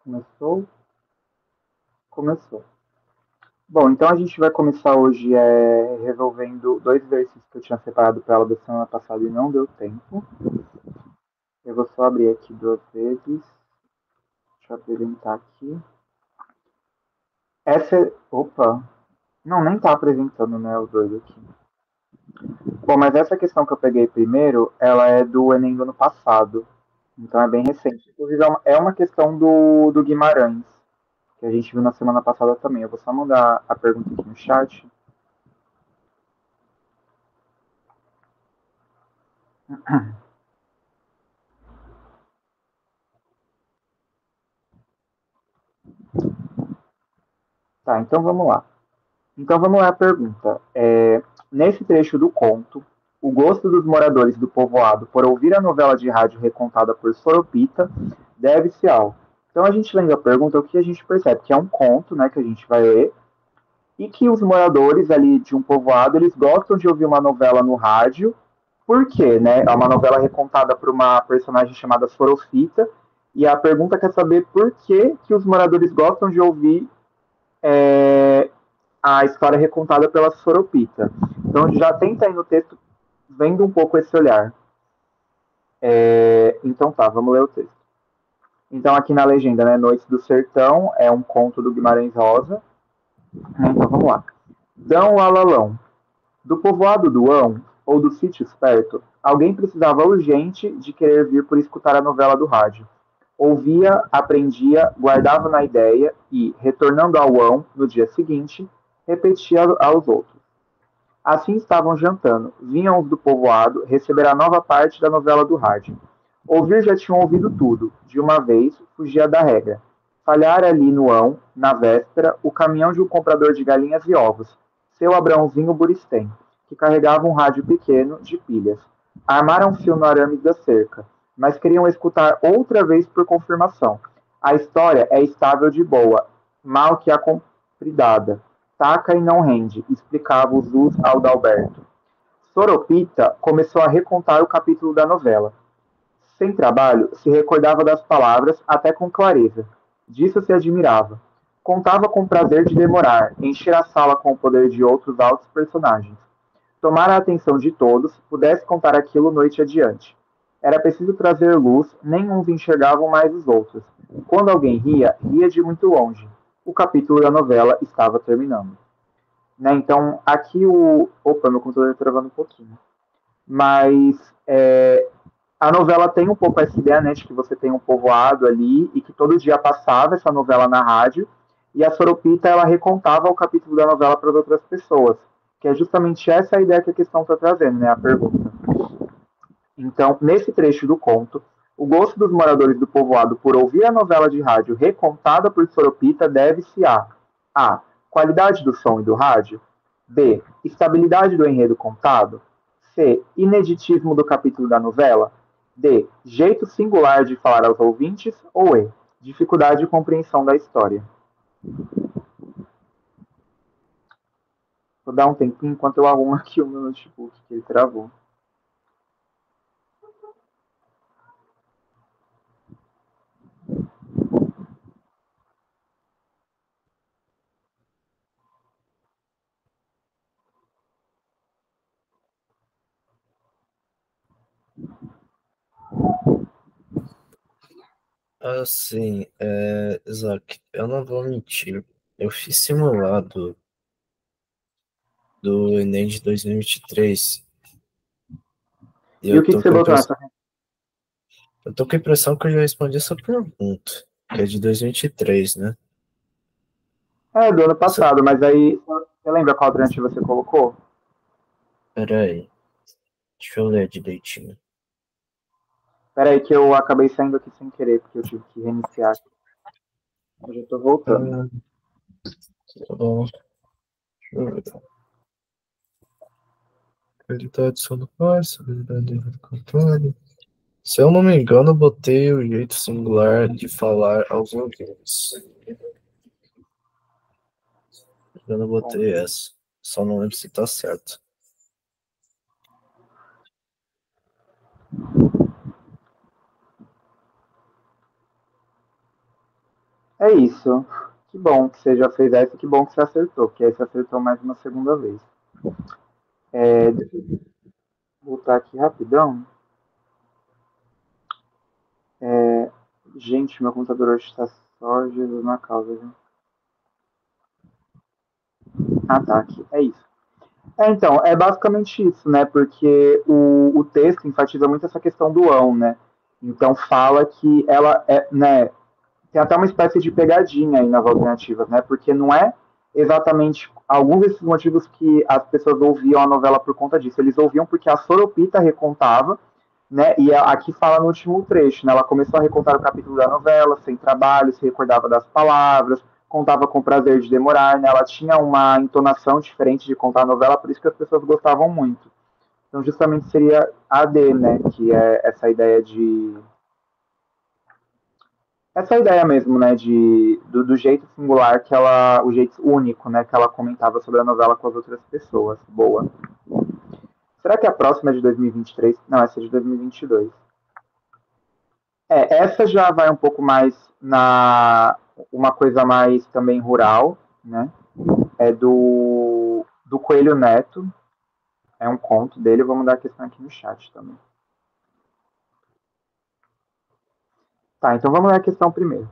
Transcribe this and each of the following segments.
Começou? Começou. Bom, então a gente vai começar hoje resolvendo dois exercícios que eu tinha separado para aula da semana passada e não deu tempo. Eu vou só abrir aqui duas vezes. Deixa eu apresentar aqui. Opa! Não, nem tá apresentando, né, os dois aqui. Bom, mas essa questão que eu peguei primeiro, ela é do Enem do ano passado. Então é bem recente. Inclusive é uma questão do Guimarães, que a gente viu na semana passada também. Eu vou só mandar a pergunta aqui no chat. Tá, então vamos lá. Então vamos lá a pergunta. Nesse trecho do conto, o gosto dos moradores do povoado por ouvir a novela de rádio recontada por Soropita deve-se ao. Então a gente lendo a pergunta, o que a gente percebe? Que é um conto, né, que a gente vai ler, e que os moradores ali de um povoado, eles gostam de ouvir uma novela no rádio. Por quê, né? É uma novela recontada por uma personagem chamada Sorofita, e a pergunta quer saber por que os moradores gostam de ouvir é, a história recontada pela Soropita. Então já tenta aí no texto vendo um pouco esse olhar. Então tá, vamos ler o texto. Então aqui na legenda, né, Noites do Sertão é um conto do Guimarães Rosa. Então vamos lá. Dão Alalão. Do povoado do Ão, ou dos sítios perto, alguém precisava urgente de querer vir por escutar a novela do rádio. Ouvia, aprendia, guardava na ideia e, retornando ao Ão no dia seguinte, repetia aos outros. Assim estavam jantando. Vinham os do povoado receber a nova parte da novela do rádio. Ouvir já tinham ouvido tudo. De uma vez, fugia da regra. Falhara ali no ão, na véspera, o caminhão de um comprador de galinhas e ovos, seu Abrãozinho Buristem, que carregava um rádio pequeno, de pilhas. Armaram fio no arame da cerca, mas queriam escutar outra vez por confirmação. A história é estável de boa, mal que a compridada. Taca e não rende, explicava o Zuz ao Dalberto. Soropita começou a recontar o capítulo da novela. Sem trabalho, se recordava das palavras até com clareza. Disso se admirava. Contava com prazer de demorar, encher a sala com o poder de outros altos personagens. Tomar a atenção de todos, pudesse contar aquilo noite adiante. Era preciso trazer luz, nem uns enxergavam mais os outros. Quando alguém ria, ria de muito longe. O capítulo da novela estava terminando. Né? Então, aqui o. Opa, meu computador está travando um pouquinho. Mas a novela tem um pouco essa ideia, né, de que você tem um povoado ali e que todo dia passava essa novela na rádio e a Soropita ela recontava o capítulo da novela para as outras pessoas, que é justamente essa a ideia que a questão está trazendo, né, a pergunta. Então, nesse trecho do conto, o gosto dos moradores do povoado por ouvir a novela de rádio recontada por Soropita deve-se a. Qualidade do som e do rádio. B. Estabilidade do enredo contado. C. Ineditismo do capítulo da novela. D. Jeito singular de falar aos ouvintes. Ou E. Dificuldade de compreensão da história. Vou dar um tempinho enquanto eu arrumo aqui o meu notebook, que ele travou. Assim, Isaac, eu não vou mentir. Eu fiz simulado do Enem de 2023 e E o que, que você botou nessa? eu tô com a impressão que eu já respondi essa pergunta, que é de 2023, né? Do ano Essa- passado, mas aí você lembra qual alternativa você colocou? Pera aí, deixa eu ler direitinho. Pera aí que eu acabei saindo aqui sem querer, porque eu tive que reiniciar. Eu já tô voltando. Ah, tá bom. Deixa eu ver. Qualidade sonora, habilidade do controle. Se eu não me engano, eu botei o jeito singular de falar aos ouvintes. Eu não Bom, botei essa. Só não lembro se tá certo. É isso. Que bom que você já fez essa, que bom que você acertou, porque aí você acertou mais uma segunda vez. Deixa eu voltar aqui rapidão. Gente, meu computador hoje está só Jesus na causa, viu? Ah, tá, aqui. É isso. Então, é basicamente isso, né? Porque o texto enfatiza muito essa questão do ão, né? Então fala que ela é, né? Tem até uma espécie de pegadinha aí nas alternativas, né? Porque não é exatamente alguns desses motivos que as pessoas ouviam a novela por conta disso. Eles ouviam porque a Soropita recontava, né? E aqui fala no último trecho, né? Ela começou a recontar o capítulo da novela, sem trabalho, se recordava das palavras, contava com prazer de demorar, né? Ela tinha uma entonação diferente de contar a novela, por isso que as pessoas gostavam muito. Então, justamente seria a D, né? Que é essa ideia mesmo, né, do jeito singular que ela, o jeito único, né, que ela comentava sobre a novela com as outras pessoas. Boa. Será que a próxima é de 2023? Não, essa é de 2022. Essa já vai um pouco mais na uma coisa mais também rural, né? É do Coelho Neto, é um conto dele. Eu vou mandar a questão aqui no chat também. Tá, então vamos ler a questão primeiro.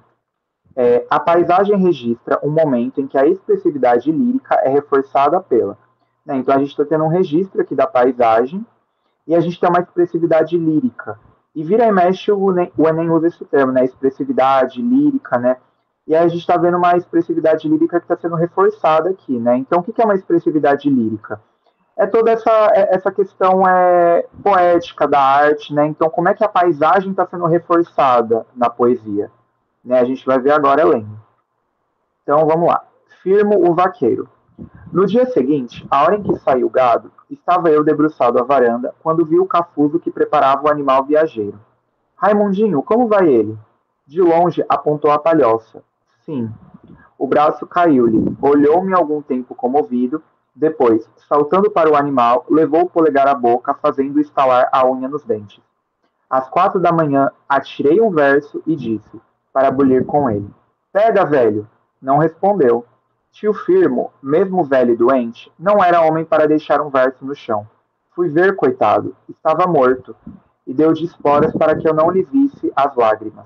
A paisagem registra um momento em que a expressividade lírica é reforçada pela. Né? Então a gente está tendo um registro aqui da paisagem e a gente tem uma expressividade lírica. E vira e mexe o Enem usa esse termo, né? Expressividade lírica, né? E aí a gente está vendo uma expressividade lírica que está sendo reforçada aqui, né? Então o que é uma expressividade lírica? É toda essa questão poética da arte, né? Então como é que a paisagem está sendo reforçada na poesia? Né? A gente vai ver agora lendo. Então vamos lá. Firmo o vaqueiro. No dia seguinte, a hora em que saiu o gado, estava eu debruçado à varanda quando vi o cafuzo que preparava o animal viajeiro. Raimundinho, como vai ele? De longe apontou a palhoça. Sim. O braço caiu-lhe. Olhou-me algum tempo comovido. Depois, saltando para o animal, levou o polegar à boca, fazendo estalar a unha nos dentes. Às 4 da manhã, atirei um verso e disse, para bulir com ele: Pega, velho! Não respondeu. Tio Firmo, mesmo velho e doente, não era homem para deixar um verso no chão. Fui ver, coitado, estava morto, e deu de esporas para que eu não lhe visse as lágrimas.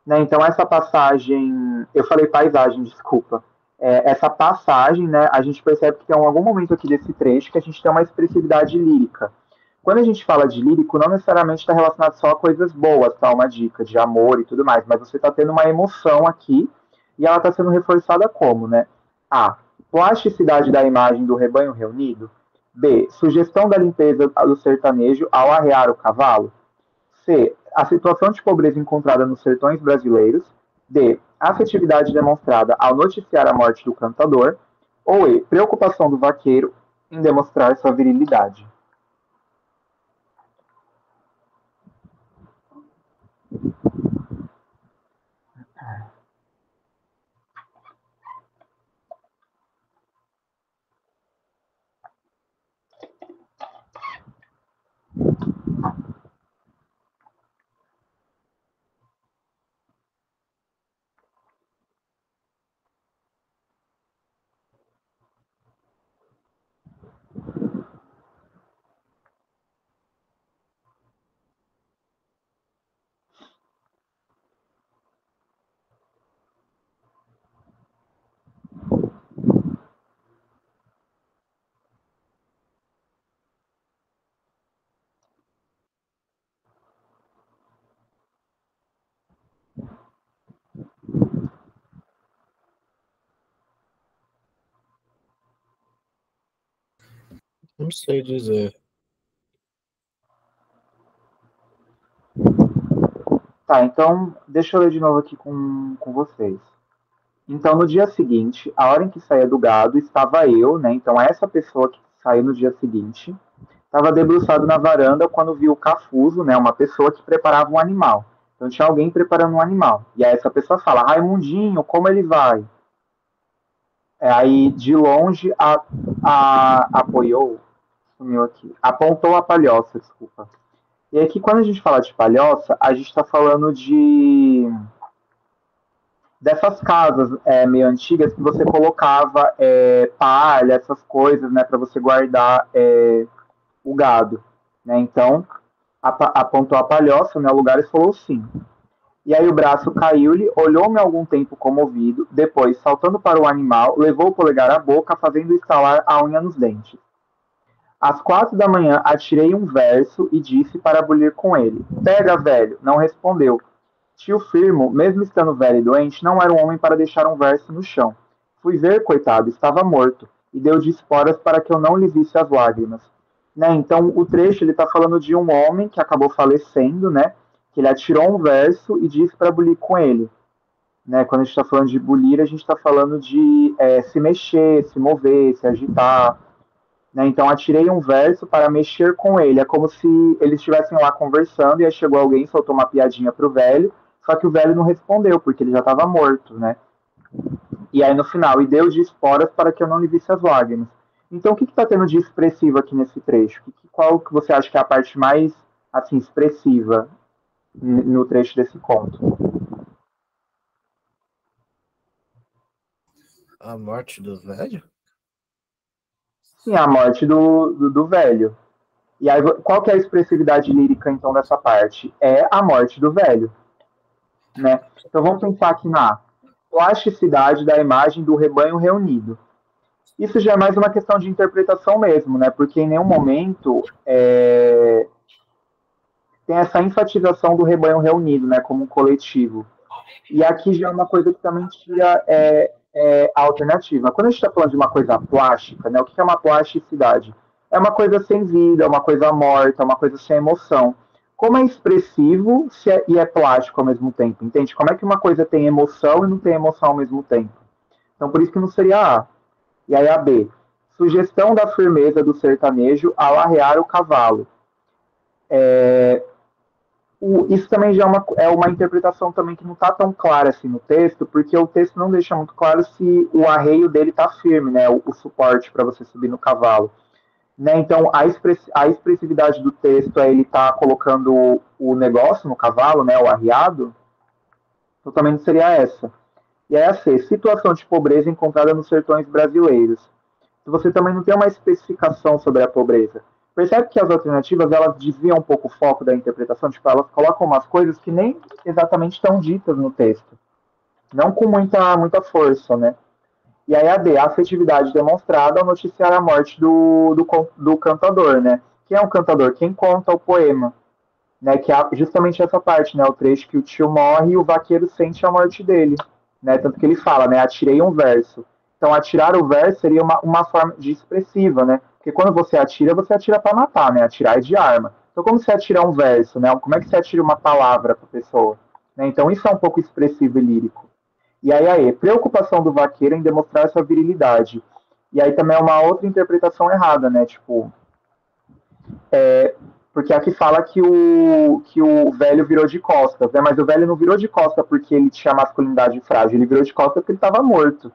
Né, então, essa passagem. Eu falei paisagem, desculpa. Essa passagem, né, a gente percebe que tem algum momento aqui desse trecho que a gente tem uma expressividade lírica. Quando a gente fala de lírico, não necessariamente está relacionado só a coisas boas, tá? Uma dica de amor e tudo mais, mas você está tendo uma emoção aqui e ela está sendo reforçada como, né? A. Plasticidade da imagem do rebanho reunido. B. Sugestão da limpeza do sertanejo ao arrear o cavalo. C. A situação de pobreza encontrada nos sertões brasileiros. D. A afetividade demonstrada ao noticiar a morte do cantador. Ou E. Preocupação do vaqueiro em demonstrar sua virilidade. Não sei dizer. Tá, então deixa eu ler de novo aqui com vocês. Então, no dia seguinte, a hora em que saía do gado, estava eu, né? Então, essa pessoa que saiu no dia seguinte, estava debruçado na varanda quando viu o cafuzo, né? Uma pessoa que preparava um animal. Então, tinha alguém preparando um animal. E aí, essa pessoa fala: Raimundinho, como ele vai? Aí, de longe, apoiou, sumiu aqui, apontou a palhoça, desculpa. E aqui, quando a gente fala de palhoça, a gente está falando dessas casas meio antigas que você colocava palha, essas coisas, né, para você guardar o gado, né? Então, apontou a palhoça, né, o lugar e falou sim. E aí o braço caiu-lhe, olhou-me algum tempo comovido, depois, saltando para o animal, levou o polegar à boca, fazendo estalar a unha nos dentes. Às 4 da manhã, atirei um verso e disse para abolir com ele. Pega, velho. Não respondeu. Tio Firmo, mesmo estando velho e doente, não era um homem para deixar um verso no chão. Fui ver, coitado, estava morto, e deu de esporas para que eu não lhe visse as lágrimas. Né? Então, o trecho ele está falando de um homem que acabou falecendo, né? Que ele atirou um verso e disse para abolir com ele. Né? Quando a gente está falando de bulir, a gente está falando de se mexer, se mover, se agitar. Né? Então, atirei um verso para mexer com ele. É como se eles estivessem lá conversando e aí chegou alguém, soltou uma piadinha pro velho, só que o velho não respondeu, porque ele já estava morto, né? E aí no final, e deu de esporas para que eu não lhe visse as lágrimas. Então, o que está tendo de expressivo aqui nesse trecho? Qual que você acha que é a parte mais assim expressiva no trecho desse conto? A morte do velho? Sim, a morte do velho. E aí, qual que é a expressividade lírica, então, dessa parte? É a morte do velho. Né? Então, vamos pensar aqui na plasticidade da imagem do rebanho reunido. Isso já é mais uma questão de interpretação mesmo, né? Porque em nenhum momento tem essa enfatização do rebanho reunido, né? Como um coletivo. E aqui já é uma coisa que também tira a alternativa. Quando a gente está falando de uma coisa plástica, né? O que é uma plasticidade? É uma coisa sem vida, é uma coisa morta, é uma coisa sem emoção. Como é expressivo e é plástico ao mesmo tempo, entende? Como é que uma coisa tem emoção e não tem emoção ao mesmo tempo? Então, por isso que não seria A. E aí a B. Sugestão da firmeza do sertanejo ao arrear o cavalo. Isso também já é uma interpretação também que não está tão clara assim no texto, porque o texto não deixa muito claro se o arreio dele está firme, né, o suporte para você subir no cavalo. Né, então, a expressividade do texto é ele tá colocando o negócio no cavalo, né, o arreado, então também não seria essa. E aí a C, situação de pobreza encontrada nos sertões brasileiros. Você também não tem uma especificação sobre a pobreza. Percebe que as alternativas elas desviam um pouco o foco da interpretação, tipo, elas colocam umas coisas que nem exatamente estão ditas no texto, não com muita força, né? E aí a D, a afetividade demonstrada ao noticiar a morte do cantador, né? Quem é o cantador? Quem conta o poema, né? Que é justamente essa parte, né? O trecho que o tio morre e o vaqueiro sente a morte dele, né? Tanto que ele fala, né? Atirei um verso. Então, atirar o verso seria uma forma de expressiva, né? Porque quando você atira para matar, né? Atirar é de arma. Então, como você atira um verso, né? Como é que você atira uma palavra para a pessoa? Né? Então, isso é um pouco expressivo e lírico. E aí, preocupação do vaqueiro em demonstrar sua virilidade. E aí também é uma outra interpretação errada, né? Tipo, porque aqui fala que o velho virou de costas, né? Mas o velho não virou de costas porque ele tinha masculinidade frágil, ele virou de costas porque ele estava morto.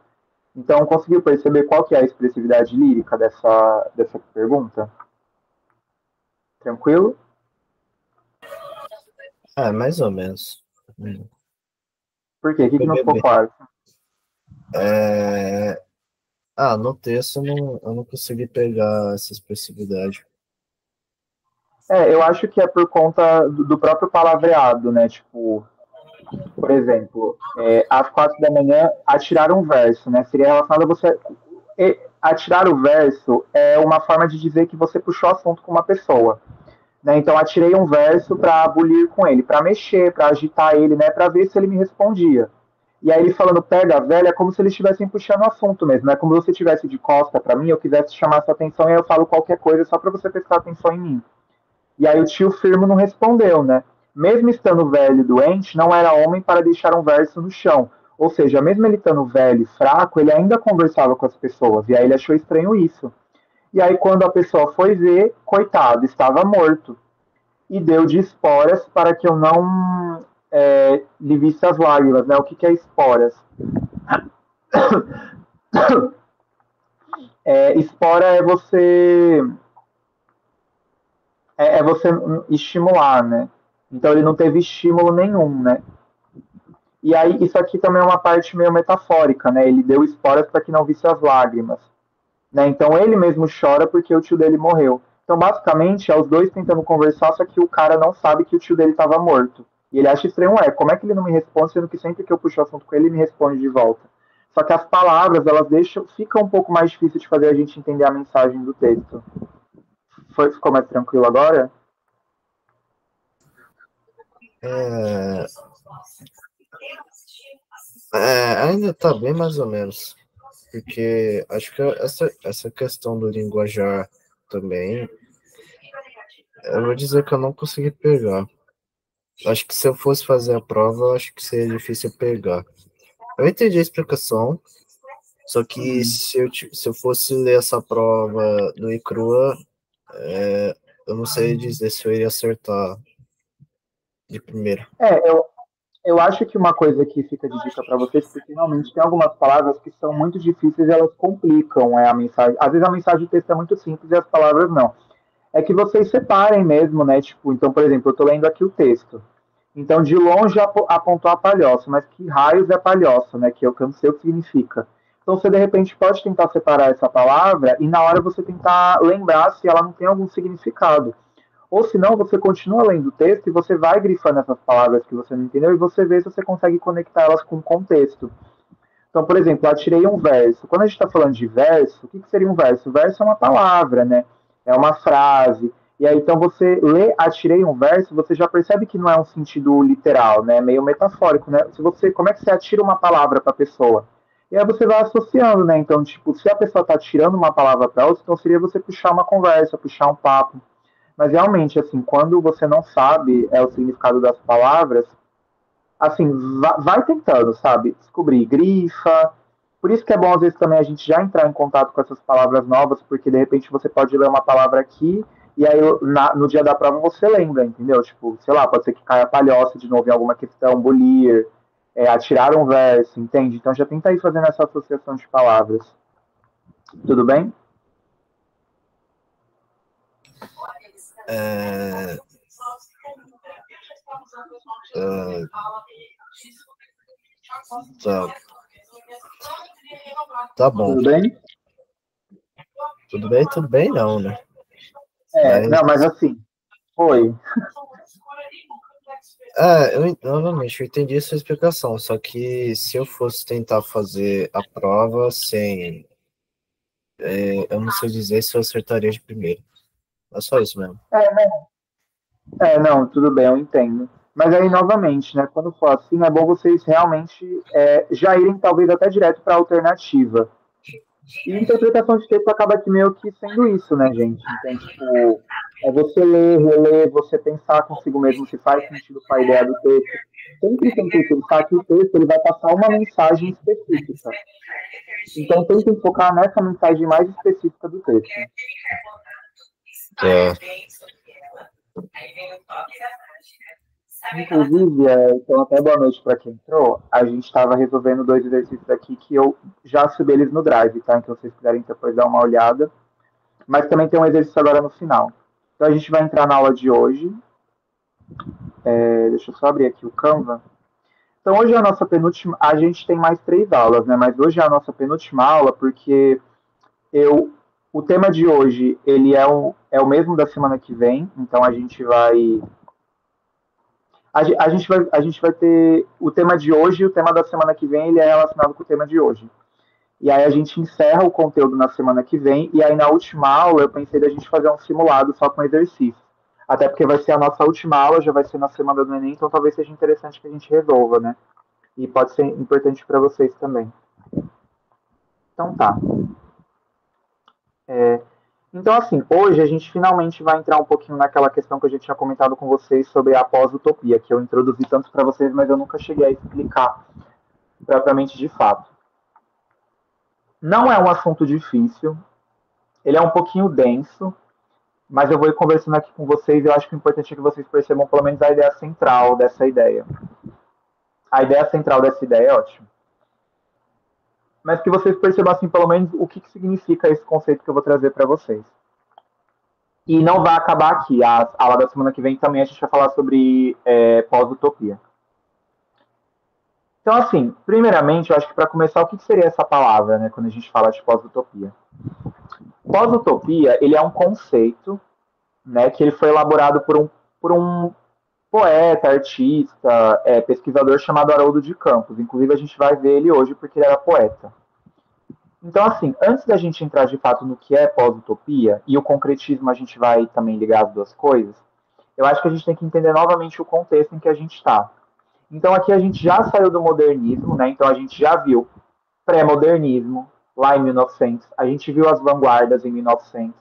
Então, conseguiu perceber qual que é a expressividade lírica dessa pergunta? Tranquilo? Mais ou menos. Por quê? O que não ficou claro? No texto eu não consegui pegar essa expressividade. Eu acho que é por conta do próprio palavreado, né? Tipo, por exemplo, às 4 da manhã, atirar um verso, né? Seria relacionado a você. Atirar o verso é uma forma de dizer que você puxou assunto com uma pessoa. Né? Então, atirei um verso para bulir com ele, para mexer, para agitar ele, né? Para ver se ele me respondia. E aí ele falando pega a velha, é como se eles estivessem puxando o assunto mesmo, né? Como se você estivesse de costa para mim, eu quisesse chamar sua atenção e aí eu falo qualquer coisa só para você prestar atenção em mim. E aí o tio Firmo não respondeu, né? Mesmo estando velho e doente, não era homem para deixar um verso no chão. Ou seja, mesmo ele estando velho e fraco, ele ainda conversava com as pessoas. E aí ele achou estranho isso. E aí quando a pessoa foi ver, coitado, estava morto. E deu de esporas para que eu não lhe visse as lágrimas, né? O que é esporas? Espora é você estimular, né? Então ele não teve estímulo nenhum, né? E aí, isso aqui também é uma parte meio metafórica, né? Ele deu esporas para que não visse as lágrimas. Né? Então ele mesmo chora porque o tio dele morreu. Então, basicamente, é os dois tentando conversar, só que o cara não sabe que o tio dele estava morto. E ele acha estranho, como é que ele não me responde, sendo que sempre que eu puxo o assunto com ele, ele me responde de volta. Só que as palavras, elas deixam, fica um pouco mais difícil de fazer a gente entender a mensagem do texto. Ficou mais tranquilo agora? Ainda tá bem mais ou menos. Porque acho que essa questão do linguajar também, eu vou dizer que eu não consegui pegar. Acho que se eu fosse fazer a prova, acho que seria difícil pegar. Eu entendi a explicação, só que se eu fosse ler essa prova no e crua, eu não sei dizer se eu iria acertar de primeira. Eu acho que uma coisa que fica de dica para vocês, porque realmente tem algumas palavras que são muito difíceis e elas complicam a mensagem. Às vezes a mensagem de texto é muito simples e as palavras não. É que vocês separem mesmo, né? Tipo, então, por exemplo, eu estou lendo aqui o texto. Então, de longe apontou a palhoça, mas que raios é palhoça, né? Que eu não sei o que significa. Então, você de repente pode tentar separar essa palavra e na hora você tentar lembrar se ela não tem algum significado. Ou se não, você continua lendo o texto e você vai grifando essas palavras que você não entendeu e você vê se você consegue conectar elas com o contexto. Então, por exemplo, atirei um verso. Quando a gente está falando de verso, o que seria um verso? O verso é uma palavra, né? É uma frase. E aí, então, você lê atirei um verso, você já percebe que não é um sentido literal, né? É meio metafórico, né? Como é que você atira uma palavra para a pessoa? E aí você vai associando, né? Então, tipo, se a pessoa está tirando uma palavra para outra, então seria você puxar uma conversa, puxar um papo. Mas realmente, assim, quando você não sabe o significado das palavras, assim, vai tentando, sabe? Descobrir, grifa. Por isso que é bom, às vezes, também a gente já entrar em contato com essas palavras novas, porque de repente você pode ler uma palavra aqui e aí no dia da prova você lembra, entendeu? Tipo, sei lá, pode ser que caia palhoça de novo em alguma questão, bulir, atirar um verso, entende? Então já tenta ir fazendo essa associação de palavras. Tudo bem? Tá. Tá bom. Tudo bem? Tudo bem não, né? Não, mas assim, foi. Novamente, eu entendi a sua explicação, só que se eu fosse tentar fazer a prova sem... eu não sei dizer se eu acertaria de primeiro. É só isso mesmo. Não, tudo bem, eu entendo. Mas aí, novamente, né, quando for assim, é bom vocês realmente já irem, talvez, até direto para a alternativa. E interpretação de texto acaba aqui meio que sendo isso, né, gente? Então, tipo, é você ler, reler, você pensar consigo mesmo se faz sentido com a ideia do texto. Sempre tentem pensar que o texto ele vai passar uma mensagem específica. Então, tentem focar nessa mensagem mais específica do texto. Inclusive, então até boa noite para quem entrou. A gente estava resolvendo 2 exercícios aqui que eu já subi eles no Drive, tá? Então, se vocês quiserem depois dar uma olhada. Mas também tem um exercício agora no final. Então, a gente vai entrar na aula de hoje. Deixa eu só abrir aqui o Canva. Então, hoje é a nossa penúltima. A gente tem mais 3 aulas, né? Mas hoje é a nossa penúltima aula porque o tema de hoje ele é o mesmo da semana que vem. Então, a gente vai a gente vai ter o tema de hoje e o tema da semana que vem, ele é relacionado com o tema de hoje. E aí a gente encerra o conteúdo na semana que vem, e aí na última aula eu pensei da gente fazer um simulado só com exercício. Até porque vai ser a nossa última aula, já vai ser na semana do Enem, então talvez seja interessante que a gente resolva, né? E pode ser importante para vocês também. Então tá. Então, assim, hoje a gente finalmente vai entrar um pouquinho naquela questão que eu já tinha comentado com vocês sobre a pós-utopia, que eu introduzi tanto para vocês, mas eu nunca cheguei a explicar propriamente de fato. Não é um assunto difícil, ele é um pouquinho denso, mas eu vou ir conversando aqui com vocês e eu acho que o importante é que vocês percebam pelo menos a ideia central dessa ideia. A ideia central dessa ideia é ótima. Mas que vocês percebam, assim, pelo menos o que significa esse conceito que eu vou trazer para vocês. E não vai acabar aqui. A aula da semana que vem também a gente vai falar sobre pós-utopia. Então, assim, primeiramente, eu acho que para começar, o que seria essa palavra, né, quando a gente fala de pós-utopia? Pós-utopia, ele é um conceito, né, que ele foi elaborado por um poeta, artista, pesquisador chamado Haroldo de Campos. Inclusive, a gente vai ver ele hoje porque ele era poeta. Então, assim, antes da gente entrar de fato no que é pós-utopia, e o concretismo a gente vai também ligar as duas coisas, eu acho que a gente tem que entender novamente o contexto em que a gente está. Então, aqui a gente já saiu do modernismo, né? Então, a gente já viu pré-modernismo, lá em 1900, a gente viu as vanguardas em 1900,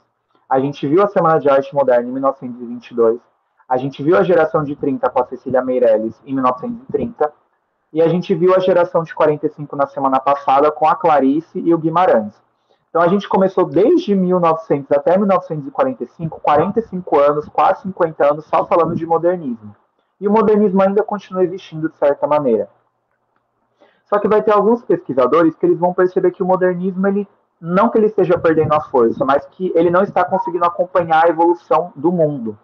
a gente viu a Semana de Arte Moderna em 1922, a gente viu a geração de 30 com a Cecília Meirelles em 1930, e a gente viu a geração de 45 na semana passada com a Clarice e o Guimarães. Então a gente começou desde 1900 até 1945, 45 anos, quase 50 anos, só falando de modernismo. E o modernismo ainda continua existindo de certa maneira. Só que vai ter alguns pesquisadores que eles vão perceber que o modernismo, ele não que ele esteja perdendo a força, mas que ele não está conseguindo acompanhar a evolução do mundo.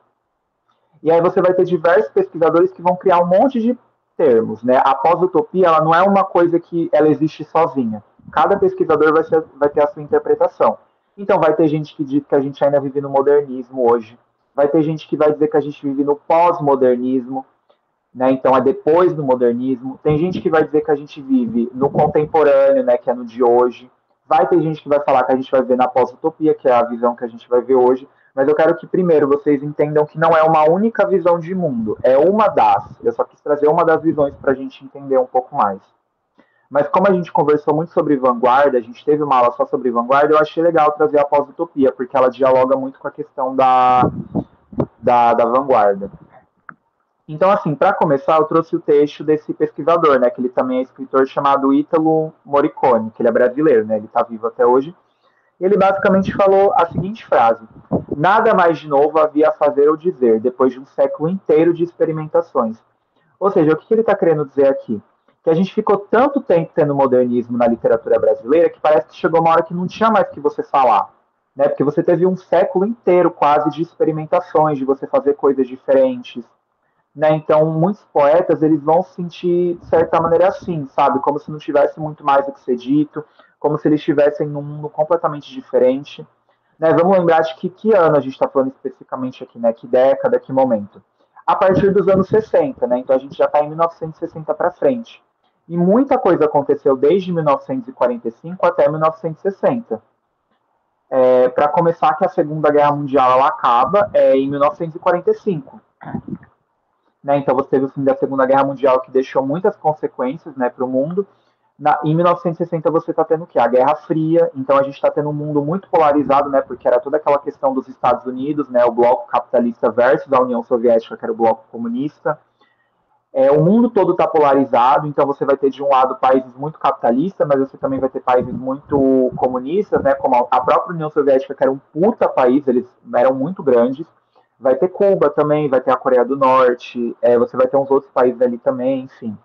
E aí você vai ter diversos pesquisadores que vão criar um monte de termos, né? A pós-utopia, ela não é uma coisa que ela existe sozinha. Cada pesquisador vai ter a sua interpretação. Então vai ter gente que diz que a gente ainda vive no modernismo hoje. Vai ter gente que vai dizer que a gente vive no pós-modernismo, né? Então é depois do modernismo. Tem gente que vai dizer que a gente vive no contemporâneo, né? Que é no de hoje. Vai ter gente que vai falar que a gente vai viver na pós-utopia, que é a visão que a gente vai ver hoje. Mas eu quero que primeiro vocês entendam que não é uma única visão de mundo, é uma das. Eu só quis trazer uma das visões para a gente entender um pouco mais. Mas como a gente conversou muito sobre vanguarda, a gente teve uma aula só sobre vanguarda, eu achei legal trazer a pós-utopia, porque ela dialoga muito com a questão da vanguarda. Então, assim, para começar, eu trouxe o texto desse pesquisador, né, que ele também é escritor, chamado Ítalo Morricone, que ele é brasileiro, né, ele está vivo até hoje. E ele basicamente falou a seguinte frase: nada mais de novo havia a fazer ou dizer, depois de um século inteiro de experimentações. Ou seja, o que ele está querendo dizer aqui? Que a gente ficou tanto tempo tendo modernismo na literatura brasileira que parece que chegou uma hora que não tinha mais o que você falar. Né? Porque você teve um século inteiro quase de experimentações, de você fazer coisas diferentes. Né? Então, muitos poetas eles vão se sentir, de certa maneira, assim, sabe? Como se não tivesse muito mais o que ser dito, como se eles estivessem num mundo completamente diferente. Né? Vamos lembrar de que ano a gente está falando especificamente aqui, né? Que década, que momento? A partir dos anos 60, né? Então a gente já está em 1960 para frente. E muita coisa aconteceu desde 1945 até 1960. Para começar, que a Segunda Guerra Mundial ela acaba em 1945. Né? Então você teve o fim da Segunda Guerra Mundial, que deixou muitas consequências, né, para o mundo. Em 1960 você está tendo o quê? A Guerra Fria. Então a gente está tendo um mundo muito polarizado, né, porque era toda aquela questão dos Estados Unidos, né, o bloco capitalista versus a União Soviética, que era o bloco comunista. O mundo todo está polarizado, então você vai ter de um lado países muito capitalistas, mas você também vai ter países muito comunistas, né, como a própria União Soviética, que era um puta país, eles eram muito grandes. Vai ter Cuba também, vai ter a Coreia do Norte, você vai ter uns outros países ali também, enfim.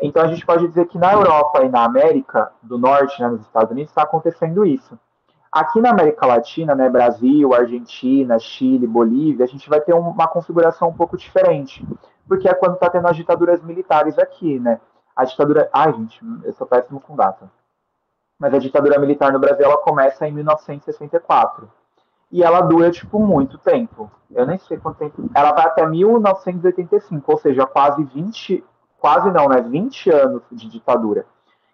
Então a gente pode dizer que na Europa e na América do Norte, né, nos Estados Unidos, está acontecendo isso. Aqui na América Latina, né, Brasil, Argentina, Chile, Bolívia, a gente vai ter uma configuração um pouco diferente, porque é quando está tendo as ditaduras militares aqui, né? A ditadura... Ai, gente, eu sou péssimo com data. Mas a ditadura militar no Brasil, ela começa em 1964. E ela dura, tipo, muito tempo. Eu nem sei quanto tempo. Ela vai até 1985, ou seja, quase 20... Quase não, né? 20 anos de ditadura.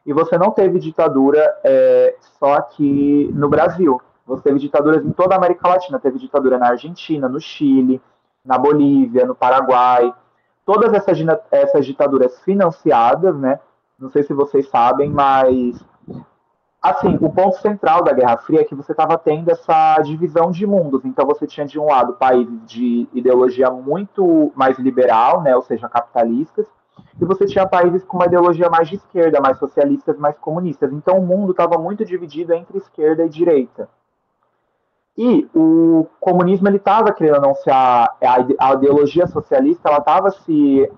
E você não teve ditadura só aqui no Brasil. Você teve ditaduras em toda a América Latina. Teve ditadura na Argentina, no Chile, na Bolívia, no Paraguai. Todas essas ditaduras financiadas, né? Não sei se vocês sabem, mas... Assim, o ponto central da Guerra Fria é que você estava tendo essa divisão de mundos. Então você tinha, de um lado, países de ideologia muito mais liberal, né? Ou seja, capitalistas, e você tinha países com uma ideologia mais de esquerda, mais socialistas, mais comunistas. Então o mundo estava muito dividido entre esquerda e direita. E o comunismo ele estava querendo anunciar a ideologia socialista, ela estava se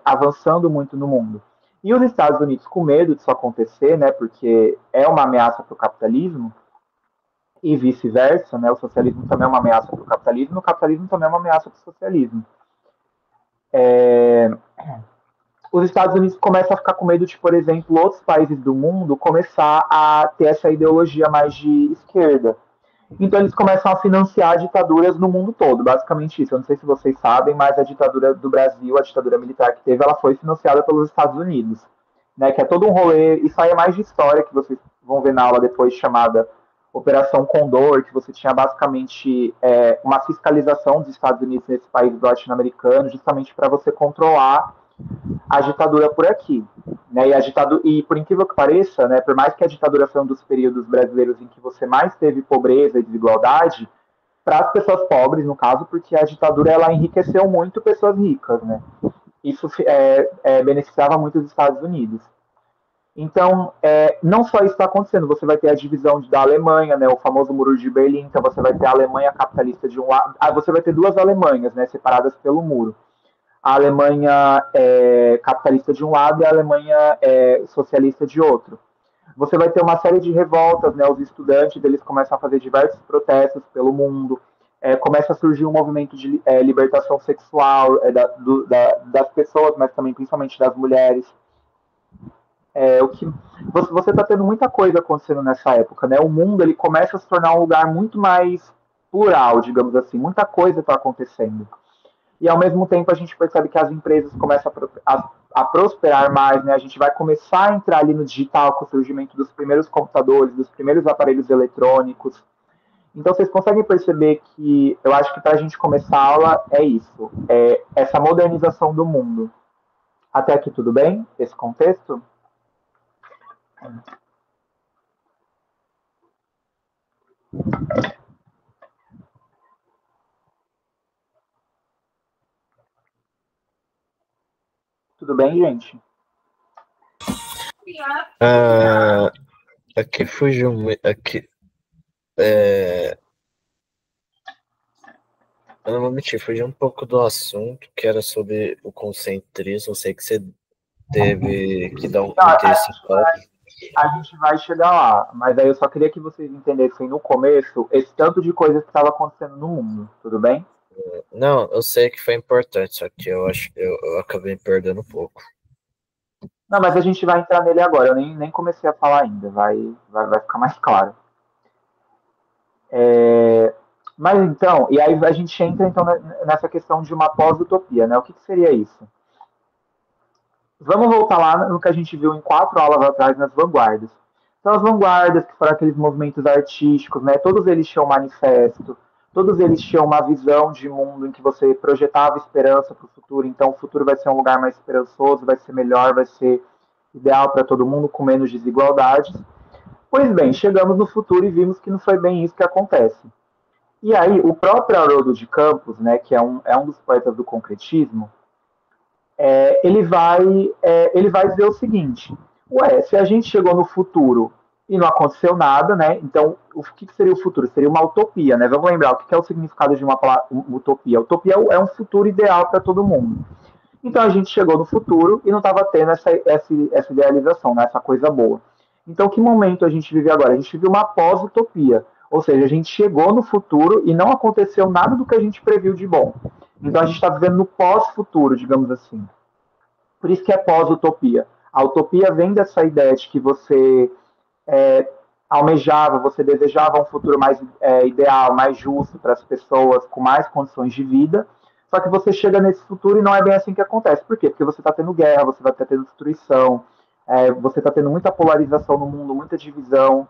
avançando muito no mundo. E os Estados Unidos, com medo disso acontecer, né, porque é uma ameaça para o capitalismo, e vice-versa, né, o socialismo também é uma ameaça para o capitalismo também é uma ameaça para o socialismo. os Estados Unidos começam a ficar com medo de, por exemplo, outros países do mundo começar a ter essa ideologia mais de esquerda. Então eles começam a financiar ditaduras no mundo todo, basicamente isso. Eu não sei se vocês sabem, mas a ditadura do Brasil, a ditadura militar que teve, ela foi financiada pelos Estados Unidos, né? Que é todo um rolê, isso aí é mais de história que vocês vão ver na aula depois, chamada Operação Condor, que você tinha basicamente uma fiscalização dos Estados Unidos nesse país latino-americano, justamente para você controlar a ditadura por aqui. Né? E por incrível que pareça, né, por mais que a ditadura foi um dos períodos brasileiros em que você mais teve pobreza e desigualdade, para as pessoas pobres, no caso, porque a ditadura ela enriqueceu muito pessoas ricas. Né? Isso beneficiava muito os Estados Unidos. Então, não só isso está acontecendo, você vai ter a divisão da Alemanha, né, o famoso Muro de Berlim, então você vai ter a Alemanha capitalista de um lado, você vai ter duas Alemanhas, né, separadas pelo muro. A Alemanha capitalista de um lado e a Alemanha socialista de outro. Você vai ter uma série de revoltas, né, os estudantes eles começam a fazer diversos protestos pelo mundo, começa a surgir um movimento de libertação sexual das pessoas, mas também principalmente das mulheres. Você está tendo muita coisa acontecendo nessa época, né? O mundo ele começa a se tornar um lugar muito mais plural, digamos assim. Muita coisa está acontecendo. E ao mesmo tempo a gente percebe que as empresas começam a prosperar mais, né? A gente vai começar a entrar ali no digital com o surgimento dos primeiros computadores, dos primeiros aparelhos eletrônicos. Então vocês conseguem perceber que eu acho que para a gente começar a aula é isso, essa modernização do mundo. Até aqui tudo bem? Esse contexto? Tudo bem, gente? Aqui fugiu muito. Eu não vou mentir, fugiu um pouco do assunto, que era sobre o concentrismo. Eu sei que você teve que dar um interesse em pauta. A gente vai chegar lá, mas aí eu só queria que vocês entendessem no começo esse tanto de coisa que estava acontecendo no mundo, tudo bem? Não, eu sei que foi importante, só que eu acabei perdendo um pouco. Não, mas a gente vai entrar nele agora, eu nem comecei a falar ainda, vai ficar mais claro. Mas então, e aí a gente entra então nessa questão de uma pós-utopia, né? O que seria isso? Vamos voltar lá no que a gente viu em 4 aulas atrás nas vanguardas. Então, as vanguardas, que foram aqueles movimentos artísticos, né? Todos eles tinham um manifesto, todos eles tinham uma visão de mundo em que você projetava esperança para o futuro. Então, o futuro vai ser um lugar mais esperançoso, vai ser melhor, vai ser ideal para todo mundo, com menos desigualdades. Pois bem, chegamos no futuro e vimos que não foi bem isso que acontece. E aí, o próprio Haroldo de Campos, né, que é um dos poetas do concretismo, ele vai dizer o seguinte: se a gente chegou no futuro e não aconteceu nada, né? Então, o que seria o futuro? Seria uma utopia, né? Vamos lembrar o que é o significado de uma utopia. Utopia é um futuro ideal para todo mundo. Então, a gente chegou no futuro e não estava tendo essa idealização, né? Essa coisa boa. Então, que momento a gente vive agora? A gente vive uma pós-utopia. Ou seja, a gente chegou no futuro e não aconteceu nada do que a gente previu de bom. Então a gente está vivendo no pós-futuro, digamos assim. Por isso que é pós-utopia. A utopia vem dessa ideia de que você almejava, você desejava um futuro mais ideal, mais justo para as pessoas, com mais condições de vida. Só que você chega nesse futuro e não é bem assim que acontece. Por quê? Porque você está tendo guerra, você vai estar tendo destruição, você está tendo muita polarização no mundo, muita divisão.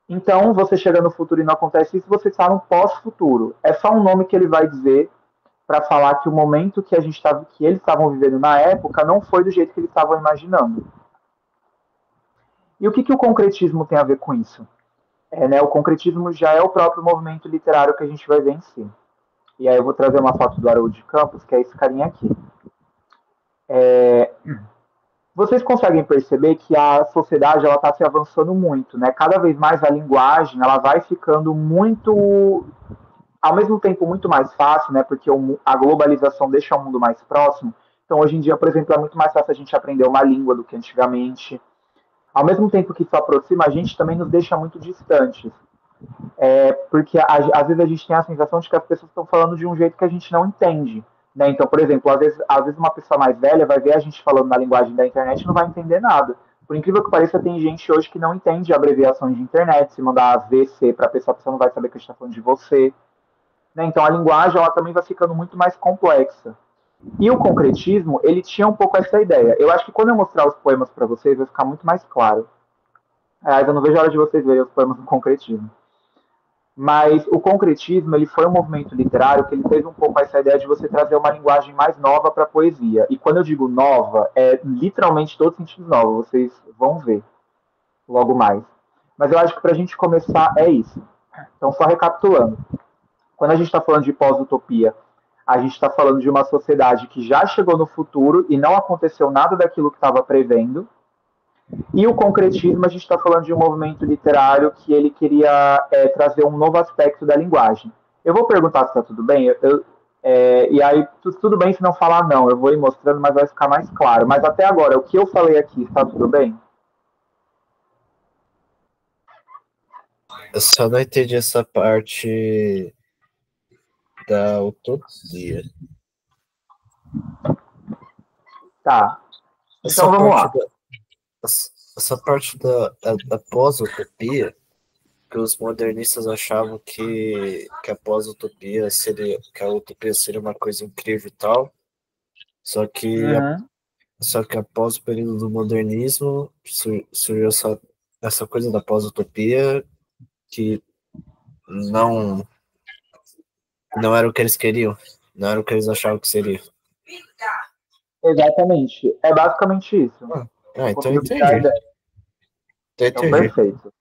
Então, você chega no futuro e não acontece isso, você está no pós-futuro. É só um nome que ele vai dizer para falar que o momento que eles estavam vivendo na época não foi do jeito que eles estavam imaginando. E o que o concretismo tem a ver com isso? O concretismo já é o próprio movimento literário que a gente vai ver em si. E aí eu vou trazer uma foto do Haroldo de Campos, que é esse carinha aqui. Vocês conseguem perceber que a sociedade está se avançando muito, né? Cada vez mais a linguagem ela vai ficando muito, ao mesmo tempo, muito mais fácil, né? Porque a globalização deixa o mundo mais próximo. Então, hoje em dia, por exemplo, é muito mais fácil a gente aprender uma língua do que antigamente. Ao mesmo tempo que isso aproxima, a gente também nos deixa muito distantes. Porque às vezes a gente tem a sensação de que as pessoas estão falando de um jeito que a gente não entende. Né? Então, por exemplo, às vezes uma pessoa mais velha vai ver a gente falando na linguagem da internet e não vai entender nada. Por incrível que pareça, tem gente hoje que não entende abreviações de internet. Se mandar VC para a pessoa não vai saber que a gente está falando de você. Né? Então, a linguagem ela também vai ficando muito mais complexa. E o concretismo, ele tinha um pouco essa ideia. Eu acho que quando eu mostrar os poemas para vocês, vai ficar muito mais claro. Aliás, eu não vejo a hora de vocês verem os poemas do concretismo. Mas o concretismo ele foi um movimento literário que ele teve um pouco essa ideia de você trazer uma linguagem mais nova para a poesia. E quando eu digo nova, é literalmente todo sentido novo. Vocês vão ver logo mais. Mas eu acho que para a gente começar é isso. Então, só recapitulando. Quando a gente está falando de pós-utopia, a gente está falando de uma sociedade que já chegou no futuro e não aconteceu nada daquilo que estava prevendo. E o concretismo, a gente está falando de um movimento literário que ele queria trazer um novo aspecto da linguagem. Eu vou perguntar se está tudo bem, e aí tudo bem se não falar não, eu vou ir mostrando, mas vai ficar mais claro. Mas até agora, o que eu falei aqui, está tudo bem? Eu só não entendi essa parte da utopia. Tá. Então vamos lá. Essa parte da pós-utopia, que os modernistas achavam que a pós-utopia seria, que a utopia seria uma coisa incrível e tal, só que após o período do modernismo surgiu essa coisa da pós-utopia que não era o que eles queriam, não era o que eles achavam que seria. Exatamente. É basicamente isso. Então entendi. Então, perfeito.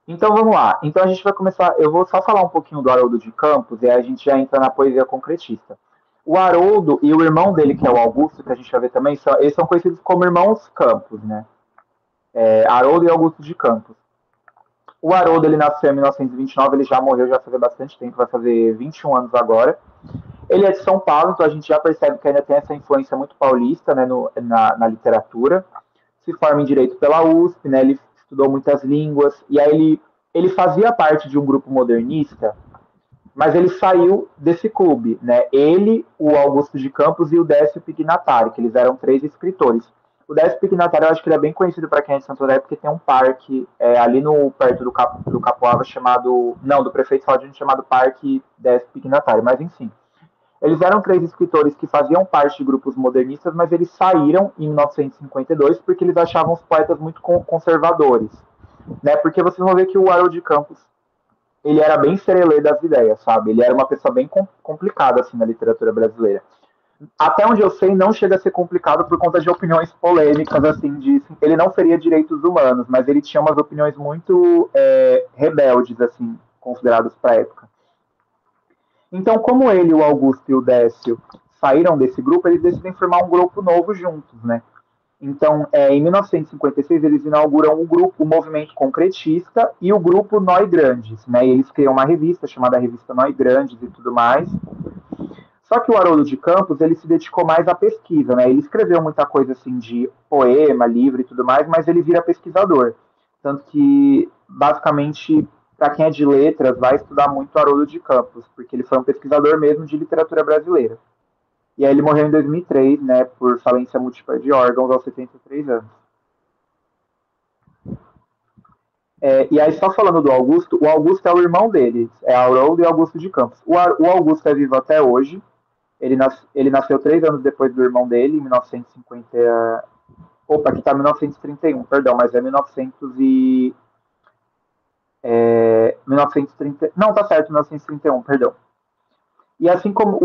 Então vamos lá. Então a gente vai começar. Eu vou só falar um pouquinho do Haroldo de Campos e aí a gente já entra na poesia concretista. O Haroldo e o irmão dele, que é o Augusto, que a gente vai ver também, eles são conhecidos como irmãos Campos, né? Haroldo e Augusto de Campos. O Haroldo, ele nasceu em 1929, ele já morreu já faz bastante tempo, vai fazer 21 anos agora. Ele é de São Paulo, então a gente já percebe que ainda tem essa influência muito paulista, né, na literatura. Se forma em Direito pela USP, né, ele estudou muitas línguas, e aí ele fazia parte de um grupo modernista, mas ele saiu desse clube, né? Ele, o Augusto de Campos e o Décio Pignatari, que eles eram 3 escritores. O Décio Pignatari, eu acho que ele é bem conhecido para quem é de Santo André, porque tem um parque ali perto do Capoava chamado... Não, do prefeito Saldanha, chamado Parque Décio Pignatari, mas enfim. Eles eram 3 escritores que faziam parte de grupos modernistas, mas eles saíram em 1952 porque eles achavam os poetas muito conservadores. Né? Porque vocês vão ver que o Haroldo de Campos ele era bem serelê das ideias, sabe? Ele era uma pessoa bem complicada assim, na literatura brasileira. Até onde eu sei, não chega a ser complicado por conta de opiniões polêmicas, assim, ele não feria direitos humanos, mas ele tinha umas opiniões muito rebeldes, assim, consideradas para a época. Então, como ele, o Augusto e o Décio saíram desse grupo, eles decidem formar um grupo novo juntos, né? Então, em 1956, eles inauguram o movimento concretista e o grupo Noi Grandes, né? E eles criam uma revista chamada Revista Noi Grandes e tudo mais. Só que o Haroldo de Campos, ele se dedicou mais à pesquisa, né? Ele escreveu muita coisa assim de poema, livro e tudo mais, mas ele vira pesquisador. Tanto que, basicamente, para quem é de letras, vai estudar muito o Haroldo de Campos, porque ele foi um pesquisador mesmo de literatura brasileira. E aí ele morreu em 2003, né, por falência múltipla de órgãos aos 73 anos. E aí, só falando do Augusto, o Augusto é o irmão dele, é Haroldo e Augusto de Campos. O Augusto é vivo até hoje, ele nasceu 3 anos depois do irmão dele, em 1950... Opa, aqui está 1931, perdão, mas é 1930... Não, tá certo, 1931, perdão. E assim como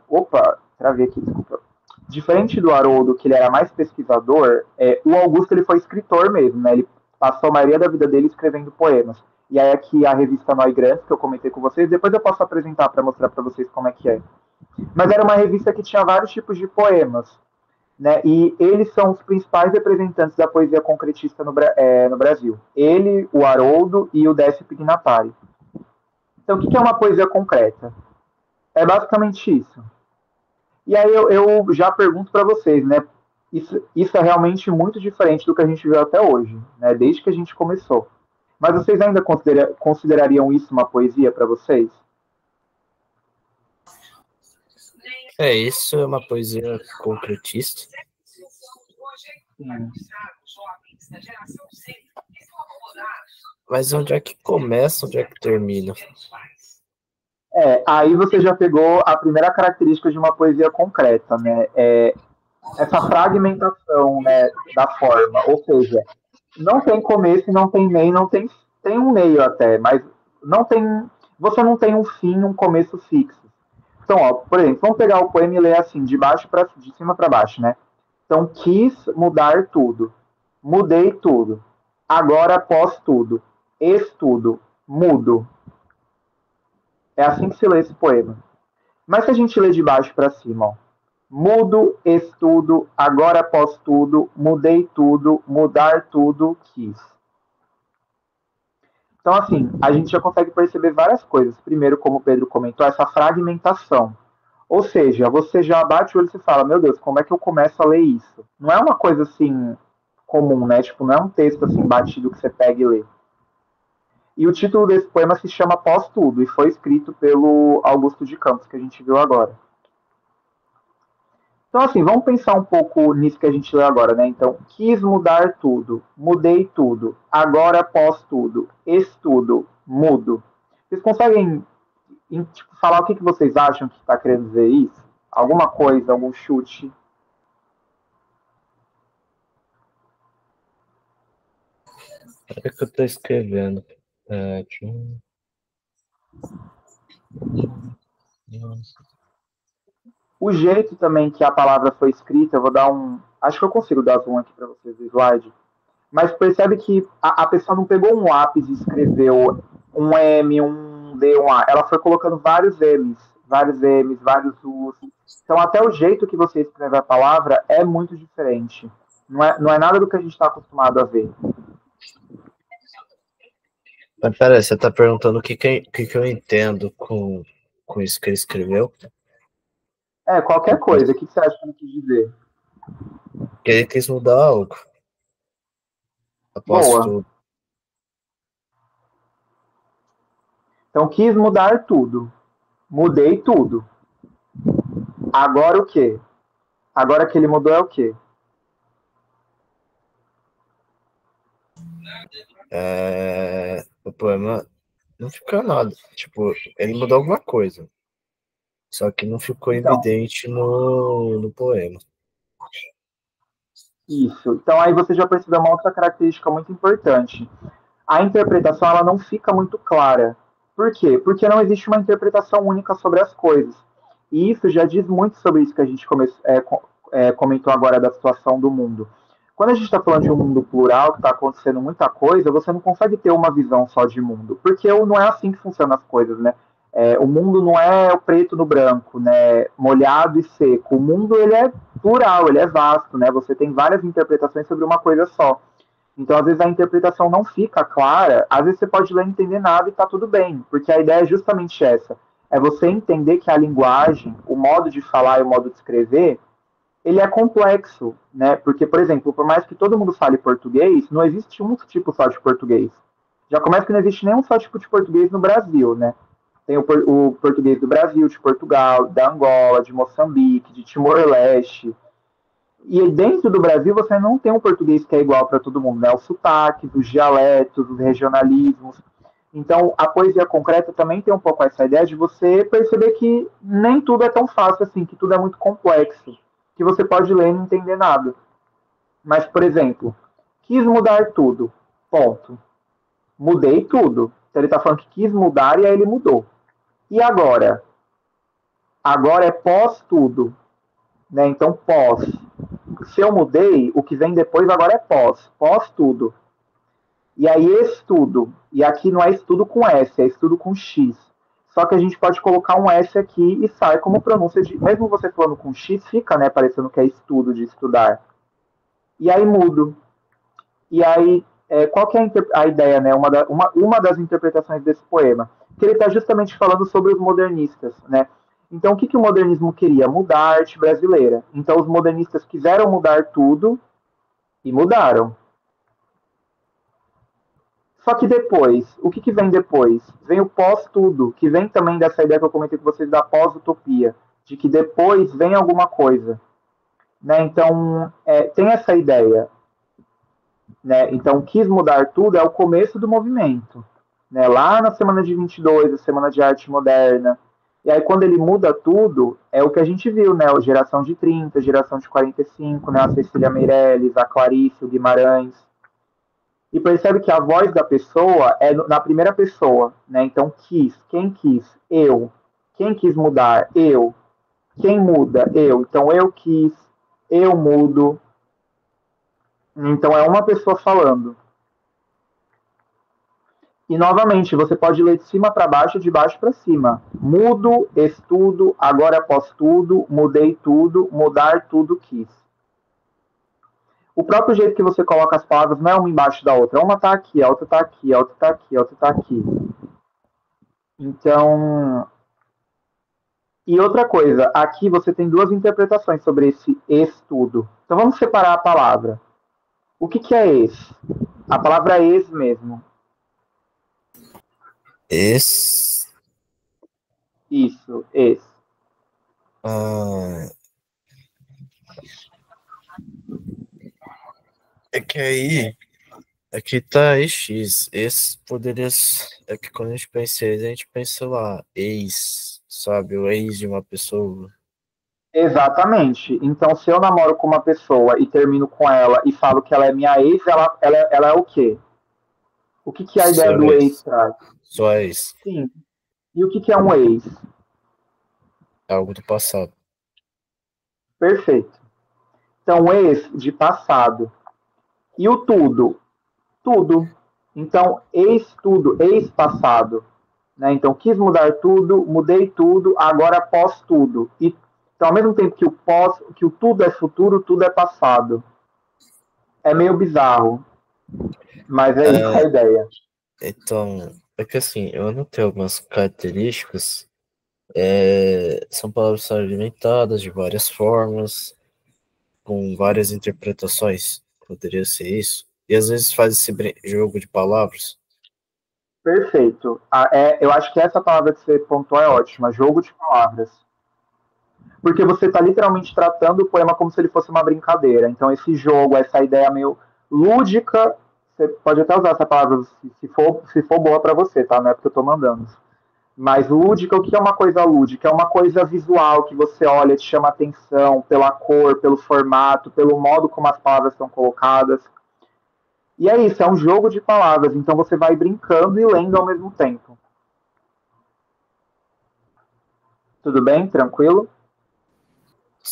Opa, travei aqui, desculpa. Diferente do Haroldo, que ele era mais pesquisador, o Augusto ele foi escritor mesmo, né? Ele passou a maioria da vida dele escrevendo poemas. E aí aqui a revista Noi Grandes, que eu comentei com vocês, depois eu posso apresentar para mostrar para vocês como é que é. Mas era uma revista que tinha vários tipos de poemas, né? E eles são os principais representantes da poesia concretista no Brasil. Ele, o Haroldo e o Décio Pignatari. Então, o que é uma poesia concreta? É basicamente isso. E aí eu já pergunto para vocês, né? Isso é realmente muito diferente do que a gente viu até hoje, né? Desde que a gente começou. Mas vocês ainda considerariam isso uma poesia para vocês? Isso é uma poesia concretista. Sim. Mas onde é que começa, onde é que termina? Aí você já pegou a primeira característica de uma poesia concreta, né? Essa fragmentação, né, da forma, ou seja, não tem começo, não tem meio, não tem, tem um meio até, mas não tem, você não tem um fim, um começo fixo. Então, ó, por exemplo, vamos pegar o poema e ler assim, de cima para baixo, né? Então, quis mudar tudo, mudei tudo, agora posso tudo, estudo, mudo. É assim que se lê esse poema. Mas se a gente lê de baixo para cima, ó, mudo, estudo, agora posso tudo, mudei tudo, mudar tudo, quis. Então, assim, a gente já consegue perceber várias coisas. Primeiro, como o Pedro comentou, essa fragmentação. Ou seja, você já bate o olho e fala, meu Deus, como é que eu começo a ler isso? Não é uma coisa assim comum, né? Tipo, não é um texto assim batido que você pega e lê. E o título desse poema se chama Pós Tudo e foi escrito pelo Augusto de Campos, que a gente viu agora. Então, assim, vamos pensar um pouco nisso que a gente leu agora, né? Então, quis mudar tudo, mudei tudo, agora posso tudo, estudo, mudo. Vocês conseguem tipo, falar o que vocês acham que está querendo dizer isso? Alguma coisa, algum chute? É que eu estou escrevendo. O jeito também que a palavra foi escrita, eu vou dar um. Acho que eu consigo dar zoom aqui para vocês do slide. Mas percebe que a pessoa não pegou um lápis e escreveu um M, um D, um A. Ela foi colocando vários M's, vários U's. Então, até o jeito que você escreve a palavra é muito diferente. Não é nada do que a gente está acostumado a ver. Mas peraí, você está perguntando o que eu entendo com isso que ele escreveu? Qualquer coisa. O que você acha que ele quis dizer? Que ele quis mudar algo. Após Boa. tudo. Então, quis mudar tudo. Mudei tudo. Agora o quê? Agora que ele mudou é o quê? O poema não fica nada. Tipo, ele mudou alguma coisa. Só que não ficou Então, evidente no poema. isso. Então aí você já percebeu uma outra característica muito importante. A interpretação ela não fica muito clara. Por quê? Porque não existe uma interpretação única sobre as coisas. E isso já diz muito sobre isso que a gente comentou agora da situação do mundo. Quando a gente está falando de um mundo plural, que está acontecendo muita coisa, você não consegue ter uma visão só de mundo, porque não é assim que funcionam as coisas, né? O mundo não é o preto no branco, né? Molhado e seco. O mundo ele é plural, ele é vasto, né? Você tem várias interpretações sobre uma coisa só. Então, às vezes, a interpretação não fica clara, às vezes você pode ler e não entender nada e tá tudo bem, porque a ideia é justamente essa. É você entender que a linguagem, o modo de falar e o modo de escrever, ele é complexo, né? Porque, por exemplo, por mais que todo mundo fale português, não existe um tipo só de português. Já começa que não existe nenhum só tipo de português no Brasil, né? Tem o português do Brasil, de Portugal, da Angola, de Moçambique, de Timor-Leste. E dentro do Brasil você não tem um português que é igual para todo mundo, né? Os sotaques, os dialetos, os regionalismos. Então, a poesia concreta também tem um pouco essa ideia de você perceber que nem tudo é tão fácil assim, que tudo é muito complexo, que você pode ler e não entender nada. Mas, por exemplo, quis mudar tudo, ponto. Mudei tudo. Então, ele está falando que quis mudar e aí ele mudou. E agora? Agora é pós tudo, né? Então, pós. Se eu mudei, o que vem depois agora é pós. Pós tudo. E aí, estudo. E aqui não é estudo com S, é estudo com X. Só que a gente pode colocar um S aqui e sai como pronúncia de. Mesmo você falando com X, fica, né? Parecendo que é estudo, de estudar. E aí mudo. E aí, qual que é a ideia, né? Uma das interpretações desse poema? Que ele está justamente falando sobre os modernistas, né? Então, o que o modernismo queria? Mudar a arte brasileira. Então, os modernistas quiseram mudar tudo e mudaram. Só que depois, o que vem depois? Vem o pós-tudo, que vem também dessa ideia que eu comentei com vocês da pós-utopia. de que depois vem alguma coisa. Né? Então, tem essa ideia. Né? Então, quis mudar tudo é o começo do movimento. Né? Lá na semana de 22, a Semana de Arte Moderna. E aí, quando ele muda tudo, é o que a gente viu, né? A geração de 30, geração de 45, né? A Cecília Meirelles, a Clarice, o Guimarães. E percebe que a voz da pessoa é na primeira pessoa, né? Então, quis. Quem quis? Eu. Quem quis mudar? Eu. Quem muda? Eu. Então, eu quis, eu mudo. Então, é uma pessoa falando. E, novamente, você pode ler de cima para baixo, de baixo para cima. Mudo, estudo, agora posso tudo, mudei tudo, mudar tudo quis. O próprio jeito que você coloca as palavras não é uma embaixo da outra. Uma está aqui, a outra está aqui, a outra está aqui, a outra está aqui. Então... E outra coisa, aqui você tem duas interpretações sobre esse estudo. Então vamos separar a palavra. O que é esse? A palavra é ex mesmo. Esse. Isso, esse. É que aí. Aqui tá EX. Esse poderia. É que quando a gente pensa ex, a gente pensa lá, ex, sabe? O ex de uma pessoa. Exatamente. Então, se eu namoro com uma pessoa e termino com ela e falo que ela é minha ex, ela é o quê? O que a ideia Só do ex ex. traz? Só ex. Sim. E o que é um ex? É algo do passado. Perfeito. Então, ex de passado. E o tudo? Tudo. Então, ex tudo, ex passado. Né? Então, quis mudar tudo, mudei tudo, agora pós tudo. E, então, ao mesmo tempo que o tudo é futuro, tudo é passado. É meio bizarro, mas é isso a ideia. Então, é que assim, eu anotei algumas características. São palavras alimentadas de várias formas, com várias interpretações. Poderia ser isso. E às vezes faz esse jogo de palavras. Perfeito. Eu acho que essa palavra que você pontuou é ótima, jogo de palavras. Porque você está literalmente tratando o poema como se ele fosse uma brincadeira. Então, esse jogo, essa ideia meio lúdica, você pode até usar essa palavra se for boa para você, tá? Não é porque eu estou mandando. Mas lúdica, o que é uma coisa lúdica? É uma coisa visual que você olha, te chama atenção pela cor, pelo formato, pelo modo como as palavras são colocadas. E é isso, é um jogo de palavras. Então você vai brincando e lendo ao mesmo tempo. Tudo bem? Tranquilo?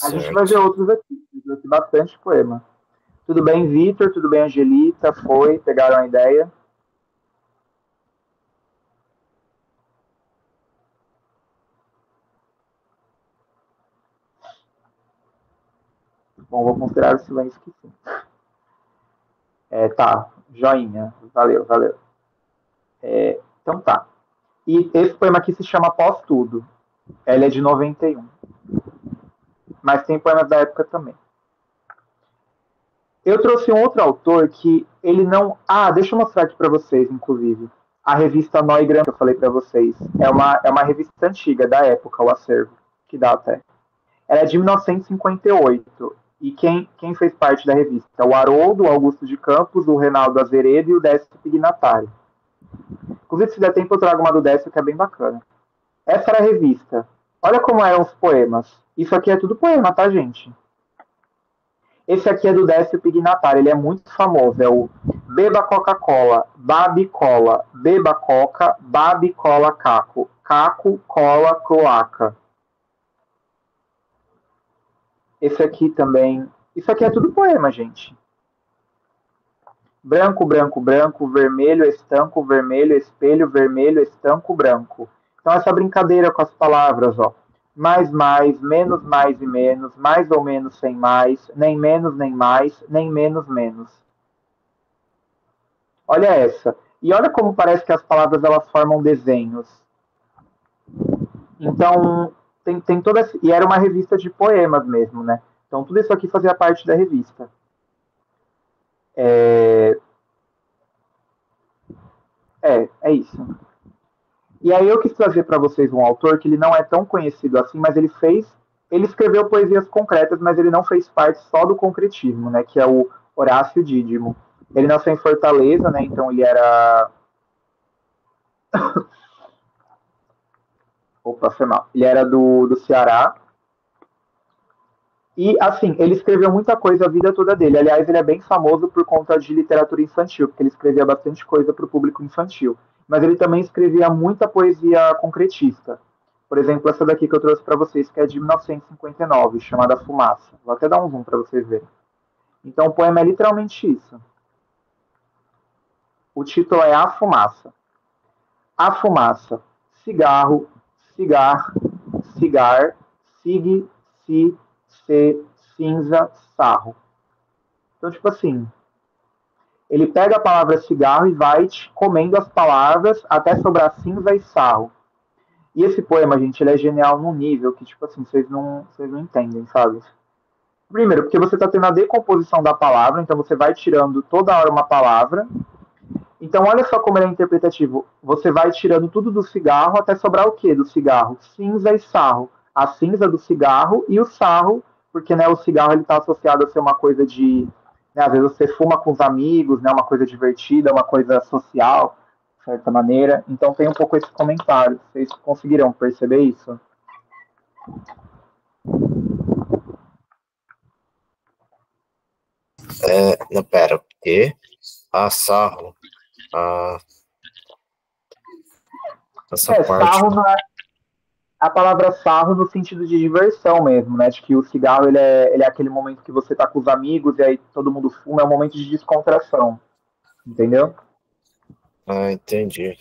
A gente vai ver Certo. outros aqui. Tem bastante poema. Tudo bem, Vitor? Tudo bem, Angelita? Foi? Pegaram a ideia? Bom, vou considerar o silêncio que sim. Tá, joinha. Valeu, valeu. Então tá. E esse poema aqui se chama Pós Tudo. Ele é de 91. Mas tem poemas da época também. Eu trouxe um outro autor que ele não... deixa eu mostrar aqui para vocês, inclusive. A revista Neugram, que eu falei para vocês. É uma revista antiga, da época, o acervo. Que dá até. Ela é de 1958. E quem fez parte da revista? O Haroldo, o Augusto de Campos, o Reinaldo Azeredo e o Décio Pignatari. Inclusive, se der tempo, eu trago uma do Décio, que é bem bacana. Essa era a revista. Olha como eram os poemas. Isso aqui é tudo poema, tá, gente? Esse aqui é do Décio Pignatari, ele é muito famoso. É o Beba Coca-Cola, Babi Cola, Beba Coca, Babi Cola Caco, Caco Cola Cloaca. Esse aqui também. Isso aqui é tudo poema, gente. Branco, branco, branco, vermelho, estanco, vermelho, espelho, vermelho, estanco, branco. Então, essa brincadeira com as palavras, ó. Mais, menos e menos, mais ou menos sem mais, nem menos nem mais, nem menos menos. Olha essa. E olha como parece que as palavras elas formam desenhos. Então, tem toda essa... E era uma revista de poemas mesmo, né? Então, tudo isso aqui fazia parte da revista. É isso. E aí eu quis trazer para vocês um autor que ele não é tão conhecido assim, mas ele fez Ele escreveu poesias concretas, mas ele não fez parte só do concretismo, né, que é o Horácio Dídimo. Ele nasceu em Fortaleza, né, então ele era... Opa, foi mal. Ele era do Ceará. E, assim, ele escreveu muita coisa a vida toda dele. Aliás, ele é bem famoso por conta de literatura infantil, porque ele escrevia bastante coisa para o público infantil. Mas ele também escrevia muita poesia concretista. Por exemplo, essa daqui que eu trouxe para vocês, que é de 1959, chamada Fumaça. Vou até dar um zoom para vocês verem. Então, o poema é literalmente isso. O título é A Fumaça. A fumaça. Cigarro, cigar, cigar, sig, si, se, cinza, sarro. Então, tipo assim, ele pega a palavra cigarro e vai comendo as palavras até sobrar cinza e sarro. E esse poema, gente, ele é genial num nível que, tipo assim, vocês não entendem, sabe? Primeiro, porque você está tendo a decomposição da palavra, então você vai tirando toda hora uma palavra. Então, olha só como ele é interpretativo. Você vai tirando tudo do cigarro até sobrar o quê do cigarro? Cinza e sarro. A cinza do cigarro e o sarro, porque, né, o cigarro está associado a ser uma coisa de... Né, às vezes você fuma com os amigos, né, uma coisa divertida, uma coisa social, de certa maneira. Então tem um pouco esse comentário. Vocês conseguiram perceber isso? Não, pera, o quê? Sarro. Essa parte. Sarro não é a palavra sarro no sentido de diversão mesmo, né? De que o cigarro ele é aquele momento que você tá com os amigos e aí todo mundo fuma, é um momento de descontração. Entendeu? Entendi.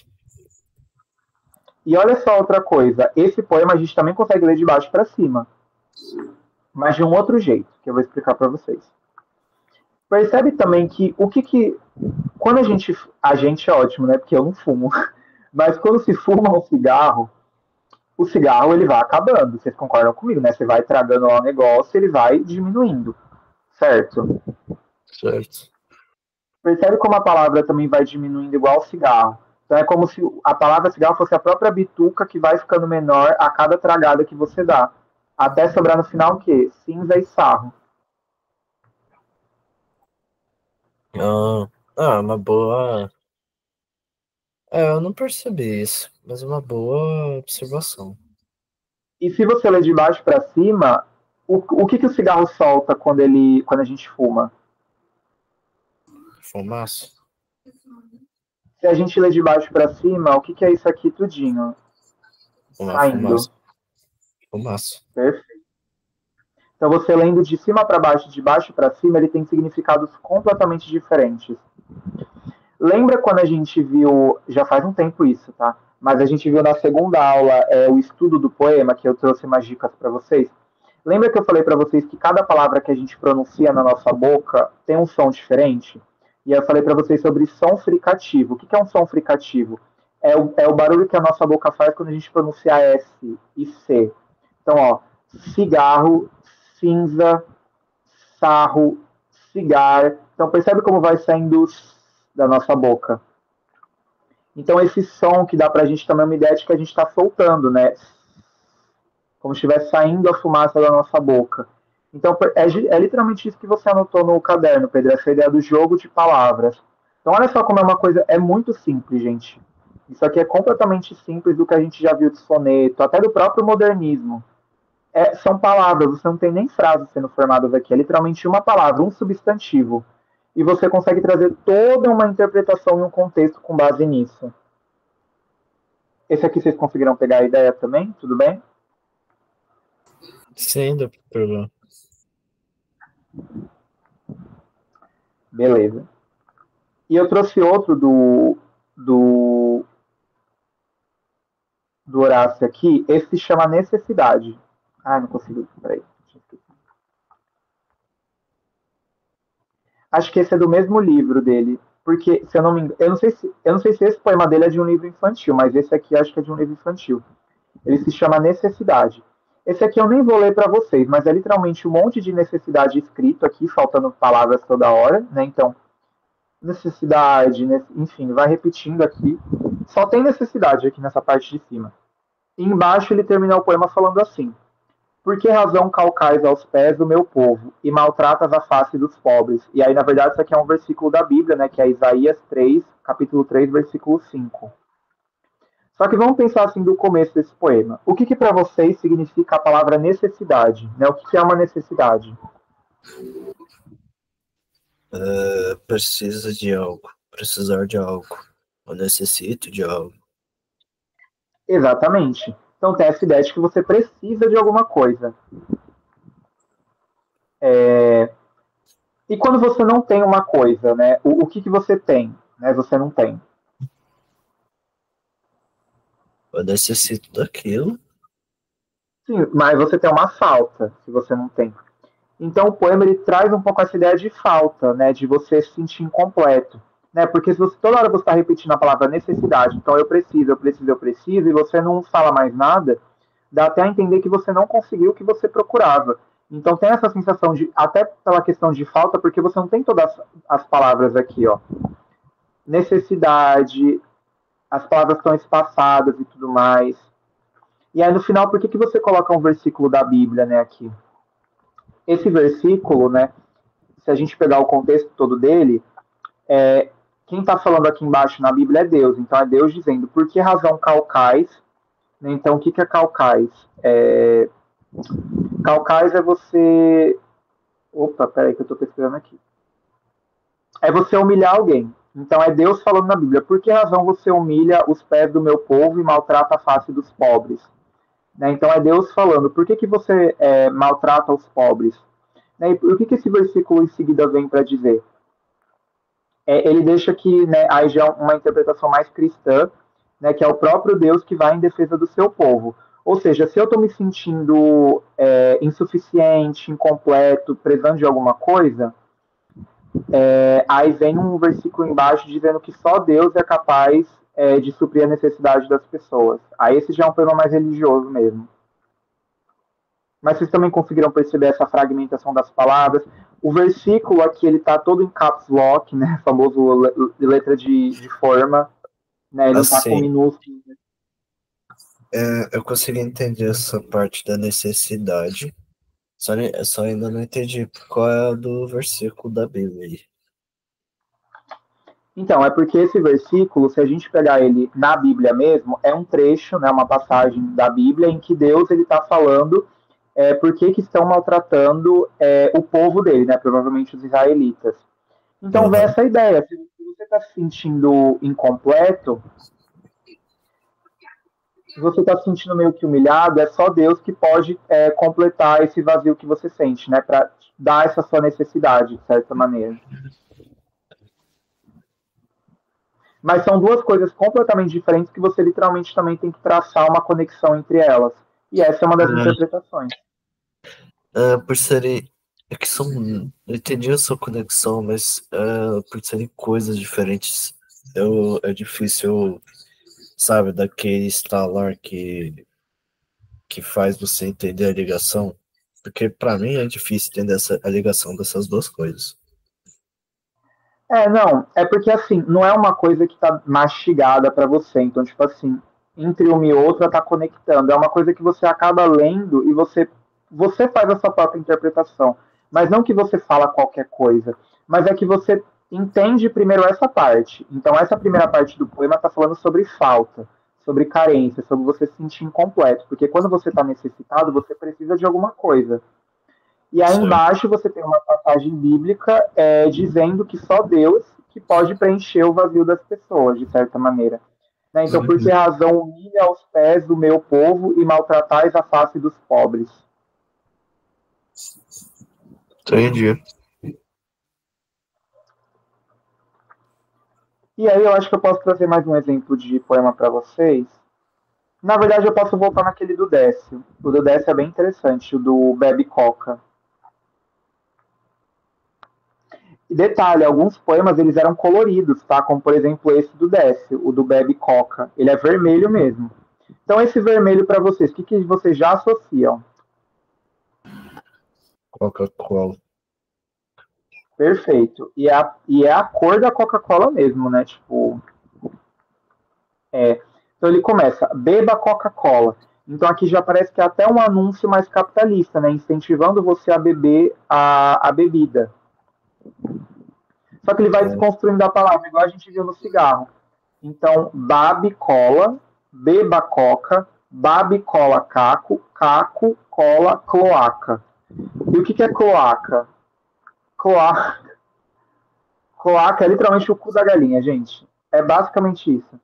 E olha só outra coisa, esse poema a gente também consegue ler de baixo para cima, mas de um outro jeito, que eu vou explicar para vocês. Percebe também que quando a gente é ótimo, né? Porque eu não fumo, mas quando se fuma um cigarro, o cigarro ele vai acabando, vocês concordam comigo, né? Você vai tragando lá o negócio, ele vai diminuindo, certo? Certo. Percebe como a palavra também vai diminuindo igual o cigarro. Então é como se a palavra cigarro fosse a própria bituca que vai ficando menor a cada tragada que você dá. Até sobrar no final o quê? Cinza e sarro. Uma boa... eu não percebi isso, mas é uma boa observação. E se você ler de baixo para cima, o que o cigarro solta quando a gente fuma? Fumaça. Se a gente ler de baixo para cima, o que é isso aqui tudinho? Saindo. Fumaça. Perfeito. Então você lendo de cima para baixo, de baixo para cima, ele tem significados completamente diferentes. Lembra quando a gente viu, já faz um tempo isso, tá? Mas a gente viu na segunda aula o estudo do poema, que eu trouxe umas dicas para vocês. Lembra que eu falei para vocês que cada palavra que a gente pronuncia na nossa boca tem um som diferente? E eu falei para vocês sobre som fricativo. O que é um som fricativo? É o barulho que a nossa boca faz quando a gente pronuncia S e C. Então, ó, cigarro, cinza, sarro, cigar. Então, percebe como vai saindo da nossa boca. Então, esse som que dá pra gente também uma ideia de que a gente está soltando, né? Como se estivesse saindo a fumaça da nossa boca. Então, é literalmente isso que você anotou no caderno, Pedro, essa ideia do jogo de palavras. Então, olha só como é uma coisa, é muito simples, gente. Isso aqui é completamente simples do que a gente já viu de soneto, até do próprio modernismo. São palavras, você não tem nem frases sendo formadas aqui, é literalmente uma palavra, um substantivo. E você consegue trazer toda uma interpretação e um contexto com base nisso. Esse aqui vocês conseguiram pegar a ideia também? Tudo bem? Sim, dá pra pegar. Beleza. E eu trouxe outro do Horácio aqui. Esse se chama Necessidade. Não consigo. Peraí. Acho que esse é do mesmo livro dele. Porque, se eu não me engano, eu não sei se esse poema dele é de um livro infantil, mas esse aqui acho que é de um livro infantil. Ele se chama Necessidade. Esse aqui eu nem vou ler para vocês, mas é literalmente um monte de necessidade escrito aqui, faltando palavras toda hora, né? Então, necessidade, enfim, vai repetindo aqui. Só tem necessidade aqui nessa parte de cima. E embaixo ele termina o poema falando assim: por que razão calcais aos pés do meu povo e maltratas a face dos pobres? E aí, na verdade, isso aqui é um versículo da Bíblia, né, que é Isaías 3, capítulo 3, versículo 5. Só que vamos pensar assim do começo desse poema. O que para vocês significa a palavra necessidade? Né? O que é uma necessidade? Precisa de algo. Precisar de algo. Eu necessito de algo. Exatamente. Então tem essa ideia de que você precisa de alguma coisa. E quando você não tem uma coisa, né? O que você tem, né? Você não tem. Eu necessito daquilo. Sim, mas você tem uma falta se você não tem. Então o poema ele traz um pouco essa ideia de falta, né? De você se sentir incompleto. Né? Porque se você toda hora você está repetindo a palavra necessidade, então eu preciso, eu preciso, eu preciso, e você não fala mais nada, dá até a entender que você não conseguiu o que você procurava. Então tem essa sensação de, até pela questão de falta, porque você não tem todas as palavras aqui, ó. Necessidade, as palavras estão espaçadas e tudo mais. E aí no final, por que você coloca um versículo da Bíblia, né, aqui? Esse versículo, né, se a gente pegar o contexto todo dele, quem está falando aqui embaixo na Bíblia é Deus. Então é Deus dizendo, por que razão calcais? Então o que é calcais? Calcais é você... Opa, peraí que eu estou pesquisando aqui. É você humilhar alguém. Então é Deus falando na Bíblia, por que razão você humilha os pés do meu povo e maltrata a face dos pobres? Né? Então é Deus falando, por que você maltrata os pobres? Né? E o que esse versículo em seguida vem para dizer? Ele deixa que, né, aí já é uma interpretação mais cristã, né, que é o próprio Deus que vai em defesa do seu povo. Ou seja, se eu estou me sentindo insuficiente, incompleto, precisando de alguma coisa, aí vem um versículo embaixo dizendo que só Deus é capaz de suprir a necessidade das pessoas. Aí esse já é um poema mais religioso mesmo. Mas vocês também conseguiram perceber essa fragmentação das palavras. O versículo aqui, ele está todo em caps lock, né? Famoso letra de forma. Né? Ele não está com Assim, minúsculo. eu consegui entender essa parte da necessidade. Só ainda não entendi qual é a do versículo da Bíblia aí. Então, é porque esse versículo, se a gente pegar ele na Bíblia mesmo, é um trecho, né, uma passagem da Bíblia em que Deus ele está falando por que estão maltratando o povo dele, né, provavelmente os israelitas. Então, vem essa ideia, se você está se sentindo incompleto, se você está se sentindo meio que humilhado, é só Deus que pode completar esse vazio que você sente, né, para dar essa sua necessidade, de certa maneira. Mas são duas coisas completamente diferentes que você literalmente também tem que traçar uma conexão entre elas. E essa é uma das interpretações. Por serem. É que são. Eu entendi a sua conexão, mas por serem coisas diferentes, é difícil, sabe, daquele estalar que faz você entender a ligação. Porque para mim é difícil entender a ligação dessas duas coisas. Não, é porque assim, não é uma coisa que tá mastigada para você. Então, tipo assim, entre uma e outra tá conectando. É uma coisa que você acaba lendo e você faz a sua própria interpretação. Mas não que você fala qualquer coisa, mas é que você entende primeiro essa parte. Então, essa primeira parte do poema está falando sobre falta, sobre carência, sobre você se sentir incompleto. Porque quando você está necessitado, você precisa de alguma coisa. E aí embaixo você tem uma passagem bíblica dizendo que só Deus que pode preencher o vazio das pessoas, de certa maneira. Né? Então, por que razão humilha aos pés do meu povo e maltratais a face dos pobres? Entendi. E aí eu acho que eu posso trazer mais um exemplo de poema para vocês. Na verdade, eu posso voltar naquele do Décio. O do Décio é bem interessante, o do Bebe Coca. E detalhe, alguns poemas eles eram coloridos, tá? Como por exemplo esse do Décio, o do Bebe Coca. Ele é vermelho mesmo. Então esse vermelho para vocês, o que vocês já associam? Coca-Cola. Perfeito. E é a cor da Coca-Cola mesmo, né? Tipo. Então ele começa, beba Coca-Cola. Então aqui já parece que é até um anúncio mais capitalista, né? Incentivando você a beber a bebida. Só que ele vai desconstruindo a palavra, igual a gente viu no cigarro. Então, babe cola, beba coca, babe cola caco, caco cola cloaca. E o que é cloaca? Cloaca, cloaca é literalmente o cu da galinha, gente. É basicamente isso.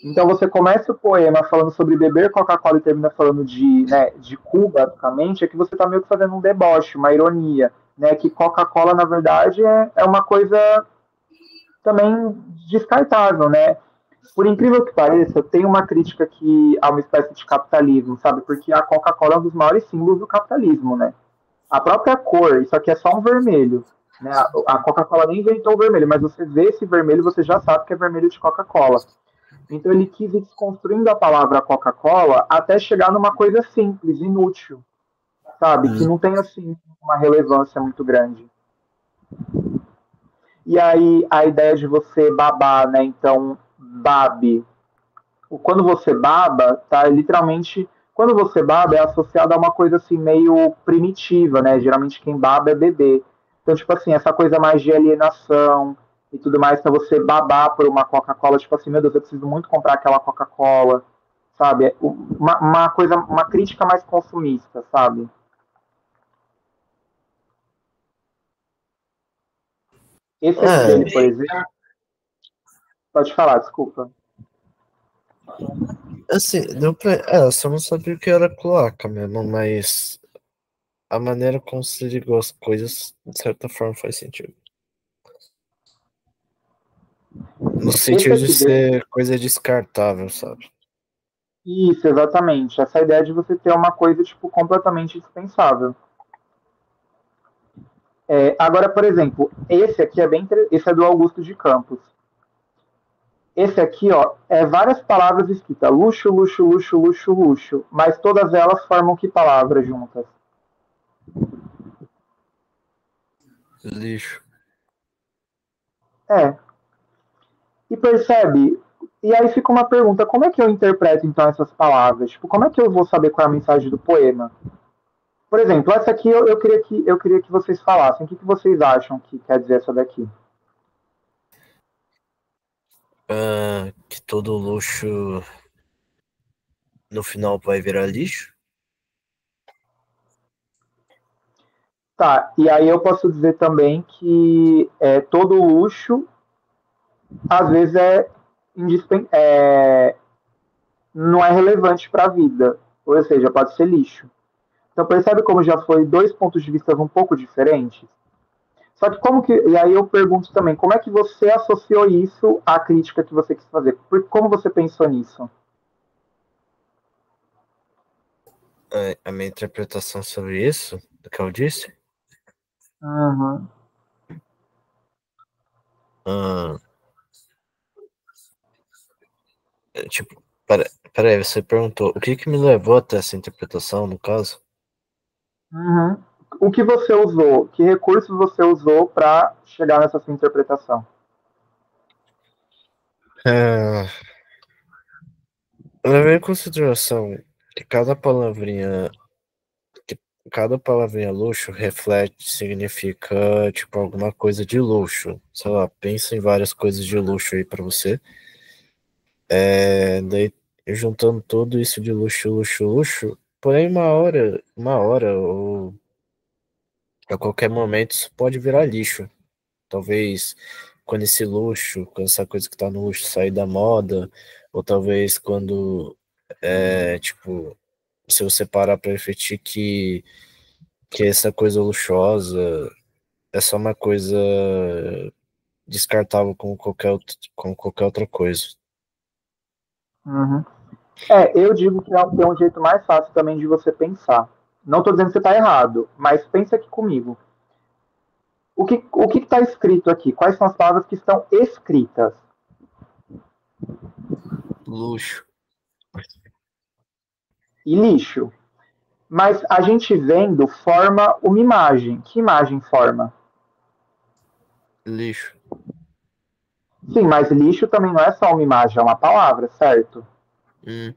Então você começa o poema falando sobre beber Coca-Cola e termina falando de, né, de cu, basicamente, é que você está meio que fazendo um deboche, uma ironia, né? Que Coca-Cola, na verdade, é uma coisa também descartável, né? Por incrível que pareça, tem uma crítica que há uma espécie de capitalismo, sabe? Porque a Coca-Cola é um dos maiores símbolos do capitalismo, né? A própria cor, isso aqui é só um vermelho. Né? A Coca-Cola nem inventou o vermelho, mas você vê esse vermelho, você já sabe que é vermelho de Coca-Cola. Então ele quis ir desconstruindo a palavra Coca-Cola até chegar numa coisa simples, inútil, sabe? Que não tem, assim, uma relevância muito grande. E aí a ideia de você babar, né? Então, babe. Quando você baba, tá? Literalmente, quando você baba é associado a uma coisa assim meio primitiva, né? Geralmente quem baba é bebê. Então, tipo assim, essa coisa mais de alienação e tudo mais, pra você babar por uma Coca-Cola, tipo assim, meu Deus, eu preciso muito comprar aquela Coca-Cola, sabe? Uma coisa, uma crítica mais consumista, sabe? Esse aqui dele, por exemplo, pode falar, desculpa. Assim, deu pra. Eu só não sabia o que era cloaca mesmo, mas a maneira como se ligou as coisas, de certa forma, faz sentido. No Esse sentido de aqui dele, ser coisa descartável, sabe? isso, exatamente. Essa ideia de você ter uma coisa, tipo, completamente dispensável. Agora, por exemplo, esse aqui é esse é do Augusto de Campos. Esse aqui, ó, é várias palavras escritas: luxo, luxo, luxo, luxo, luxo, mas todas elas formam que palavras juntas? Lixo. É. E percebe? E aí fica uma pergunta: como é que eu interpreto então essas palavras? Tipo, como é que eu vou saber qual é a mensagem do poema? Por exemplo, essa aqui eu queria que vocês falassem. O que vocês acham que quer dizer essa daqui? Que todo luxo no final vai virar lixo? Tá, e aí eu posso dizer também que todo luxo, às vezes, não é relevante para a vida, ou seja, pode ser lixo. Então percebe como já foi dois pontos de vista um pouco diferentes? Só que como que. E aí eu pergunto também, como é que você associou isso à crítica que você quis fazer? Como você pensou nisso? A minha interpretação sobre isso, do que eu disse? Uhum. Ah, tipo, peraí, você perguntou o que me levou até essa interpretação, no caso? Uhum. O que você usou? Que recursos você usou para chegar nessa sua interpretação? É, eu levei em consideração que que cada palavrinha luxo reflete, significa, tipo, alguma coisa de luxo. Sei lá, pensa em várias coisas de luxo aí pra você. Daí, juntando tudo isso de luxo, luxo, luxo, porém uma hora, ou a qualquer momento, isso pode virar lixo. Talvez quando esse luxo, quando essa coisa que tá no luxo sair da moda, ou talvez quando, tipo, se você parar pra refletir que essa coisa luxuosa é só uma coisa descartável como qualquer outra coisa. Uhum. Eu digo que é um jeito mais fácil também de você pensar. Não estou dizendo que você está errado, mas pensa aqui comigo. O que está escrito aqui? Quais são as palavras que estão escritas? Luxo, E lixo. Mas a gente vendo forma uma imagem. Que imagem forma? lixo. Sim, mas lixo também não é só uma imagem, é uma palavra, certo? Hum,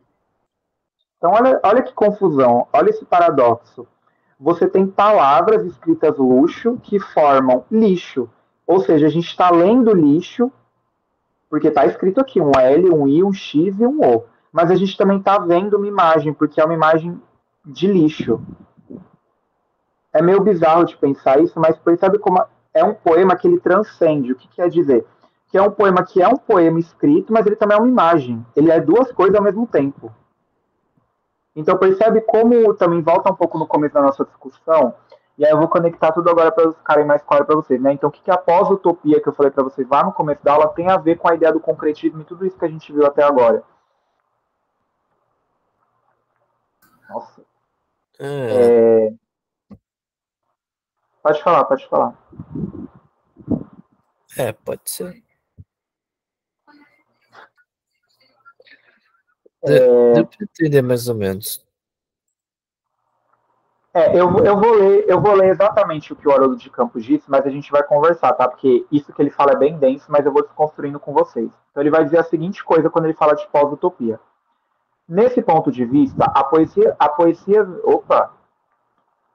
Então, olha que confusão, olha esse paradoxo. Você tem palavras escritas luxo que formam lixo. Ou seja, a gente está lendo lixo, porque está escrito aqui um L, um I, um X e um O. Mas a gente também está vendo uma imagem, porque é uma imagem de lixo. É meio bizarro de pensar isso, mas percebe como é um poema que ele transcende. O que quer dizer? Que é um poema escrito, mas ele também é uma imagem. Ele é duas coisas ao mesmo tempo. Então percebe como também volta um pouco no começo da nossa discussão, e aí eu vou conectar tudo agora para ficarem mais claro para vocês, né? Então o que a pós-utopia que eu falei para vocês lá no começo da aula tem a ver com a ideia do concretismo e tudo isso que a gente viu até agora? Nossa. Pode falar, pode falar. Pode ser. Deu para entender mais ou menos. Eu vou ler exatamente o que o Haroldo de Campos disse, mas a gente vai conversar, tá? Porque isso que ele fala é bem denso, mas eu vou desconstruindo com vocês. Então ele vai dizer a seguinte coisa quando ele fala de pós-utopia. Nesse ponto de vista, a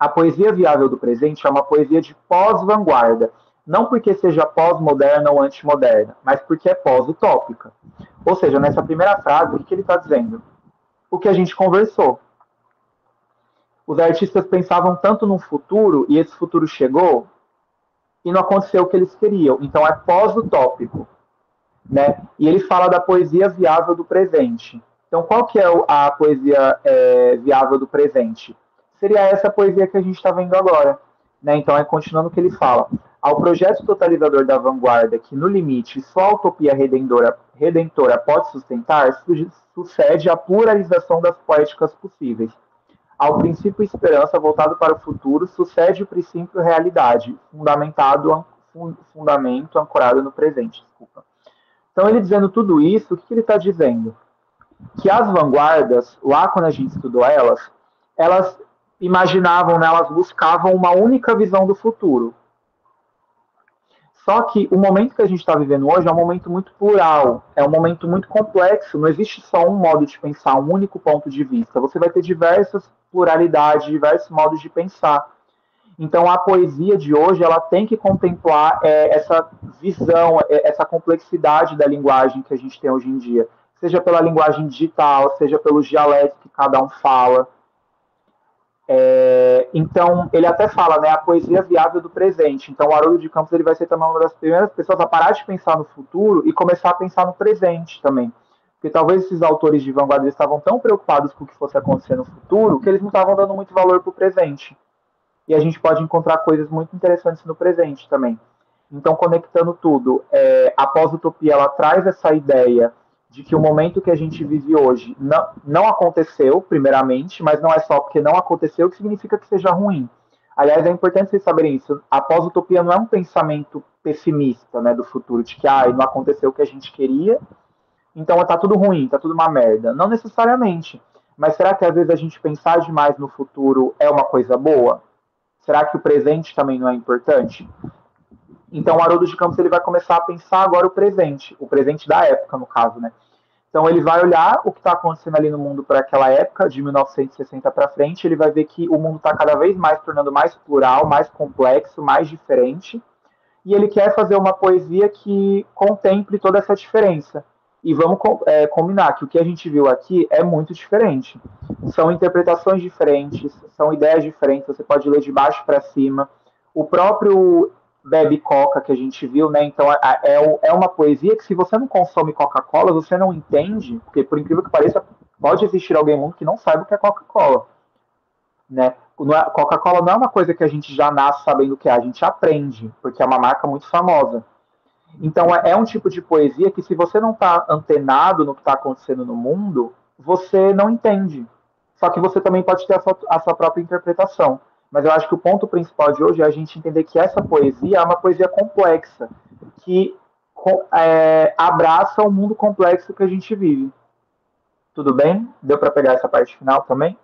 poesia viável do presente é uma poesia de pós-vanguarda, não porque seja pós-moderna ou antimoderna, mas porque é pós-utópica. Ou seja, nessa primeira frase, o que ele está dizendo? O que a gente conversou. Os artistas pensavam tanto no futuro, e esse futuro chegou, e não aconteceu o que eles queriam. Então é pós-utópico. Né? E ele fala da poesia viável do presente. Então, qual que é a poesia viável do presente? Seria essa poesia que a gente está vendo agora. Né? Então, continuando o que ele fala. Ao projeto totalizador da vanguarda, que no limite só a utopia redentora pode sustentar, sucede a pluralização das poéticas possíveis. Ao princípio esperança voltado para o futuro, sucede o princípio realidade, fundamento ancorado no presente. Desculpa. Então, ele dizendo tudo isso, o que ele está dizendo? Que as vanguardas, lá quando a gente estudou elas imaginavam, né, elas buscavam uma única visão do futuro. Só que o momento que a gente está vivendo hoje é um momento muito plural, é um momento muito complexo, não existe só um modo de pensar, um único ponto de vista. Você vai ter diversas pluralidades, diversos modos de pensar. Então, a poesia de hoje ela tem que contemplar essa visão, essa complexidade da linguagem que a gente tem hoje em dia, seja pela linguagem digital, seja pelos dialetos que cada um fala. Então, ele até fala, né, a poesia viável do presente. Então, o Haroldo de Campos ele vai ser também uma das primeiras pessoas a parar de pensar no futuro e começar a pensar no presente também. Porque talvez esses autores de vanguarda estavam tão preocupados com o que fosse acontecer no futuro que eles não estavam dando muito valor para o presente. E a gente pode encontrar coisas muito interessantes no presente também. Então, conectando tudo, a pós-utopia ela traz essa ideia de que o momento que a gente vive hoje não aconteceu, primeiramente, mas não é só porque não aconteceu que significa que seja ruim. Aliás, é importante vocês saberem isso. A pós-utopia não é um pensamento pessimista, né, do futuro, de que não aconteceu o que a gente queria, então tá tudo ruim, tá tudo uma merda. Não necessariamente. Mas será que às vezes a gente pensar demais no futuro é uma coisa boa? Será que o presente também não é importante? Então o Haroldo de Campos ele vai começar a pensar agora o presente da época, no caso, né? Então ele vai olhar o que está acontecendo ali no mundo por aquela época, de 1960 para frente, ele vai ver que o mundo está cada vez mais tornando mais plural, mais complexo, mais diferente, e ele quer fazer uma poesia que contemple toda essa diferença. E vamos combinar que o que a gente viu aqui é muito diferente. São interpretações diferentes, são ideias diferentes, você pode ler de baixo para cima. O próprio bebe Coca que a gente viu, né? Então é uma poesia que se você não consome Coca-Cola, você não entende, porque por incrível que pareça, pode existir alguém no mundo que não saiba o que é Coca-Cola, né? Coca-Cola não é uma coisa que a gente já nasce sabendo o que é, a gente aprende, porque é uma marca muito famosa. Então é um tipo de poesia que se você não está antenado no que está acontecendo no mundo, você não entende. Só que você também pode ter a sua própria interpretação. Mas eu acho que o ponto principal de hoje é a gente entender que essa poesia é uma poesia complexa, que abraça o mundo complexo que a gente vive. Tudo bem? Deu para pegar essa parte final também?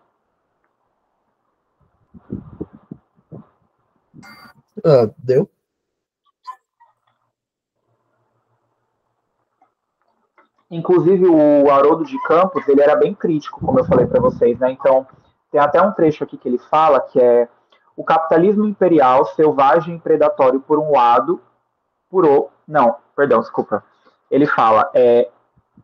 Deu. Inclusive, o Haroldo de Campos, ele era bem crítico, como eu falei para vocês, né? Então, tem até um trecho aqui que ele fala que é o capitalismo imperial, selvagem e predatório por um lado, não, perdão, desculpa. Ele fala,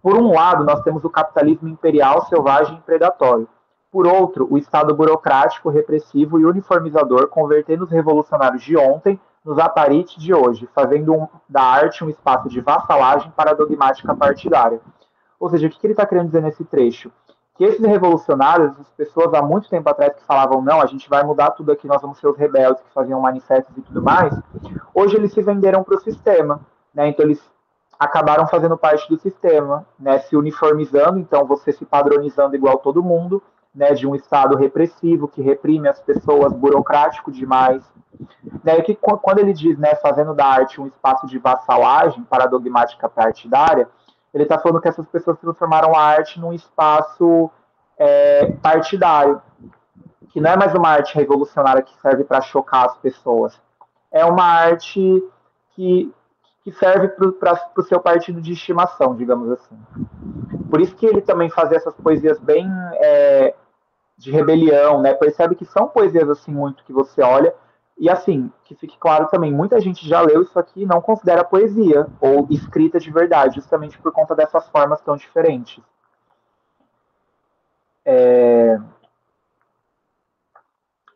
por um lado, nós temos o capitalismo imperial, selvagem e predatório. Por outro, o Estado burocrático, repressivo e uniformizador, convertendo os revolucionários de ontem nos aparites de hoje, fazendo da arte um espaço de vassalagem para a dogmática partidária. Ou seja, o que ele está querendo dizer nesse trecho? Que esses revolucionários, as pessoas há muito tempo atrás que falavam, não, a gente vai mudar tudo aqui, nós vamos ser os rebeldes que faziam manifestos e tudo mais, hoje eles se venderam para o sistema, né? Então eles acabaram fazendo parte do sistema, né? Se uniformizando, então você se padronizando igual todo mundo, né? De um Estado repressivo que reprime as pessoas, burocrático demais. Né? E que quando ele diz, né, fazendo da arte um espaço de vassalagem para a dogmática partidária, ele está falando que essas pessoas transformaram a arte num espaço partidário, que não é mais uma arte revolucionária que serve para chocar as pessoas, é uma arte que serve para o seu partido de estimação, digamos assim. Por isso que ele também fazia essas poesias bem de rebelião, né? Percebe que são poesias assim muito que você olha e assim, que fique claro também, muita gente já leu isso aqui e não considera poesia ou escrita de verdade, justamente por conta dessas formas tão diferentes.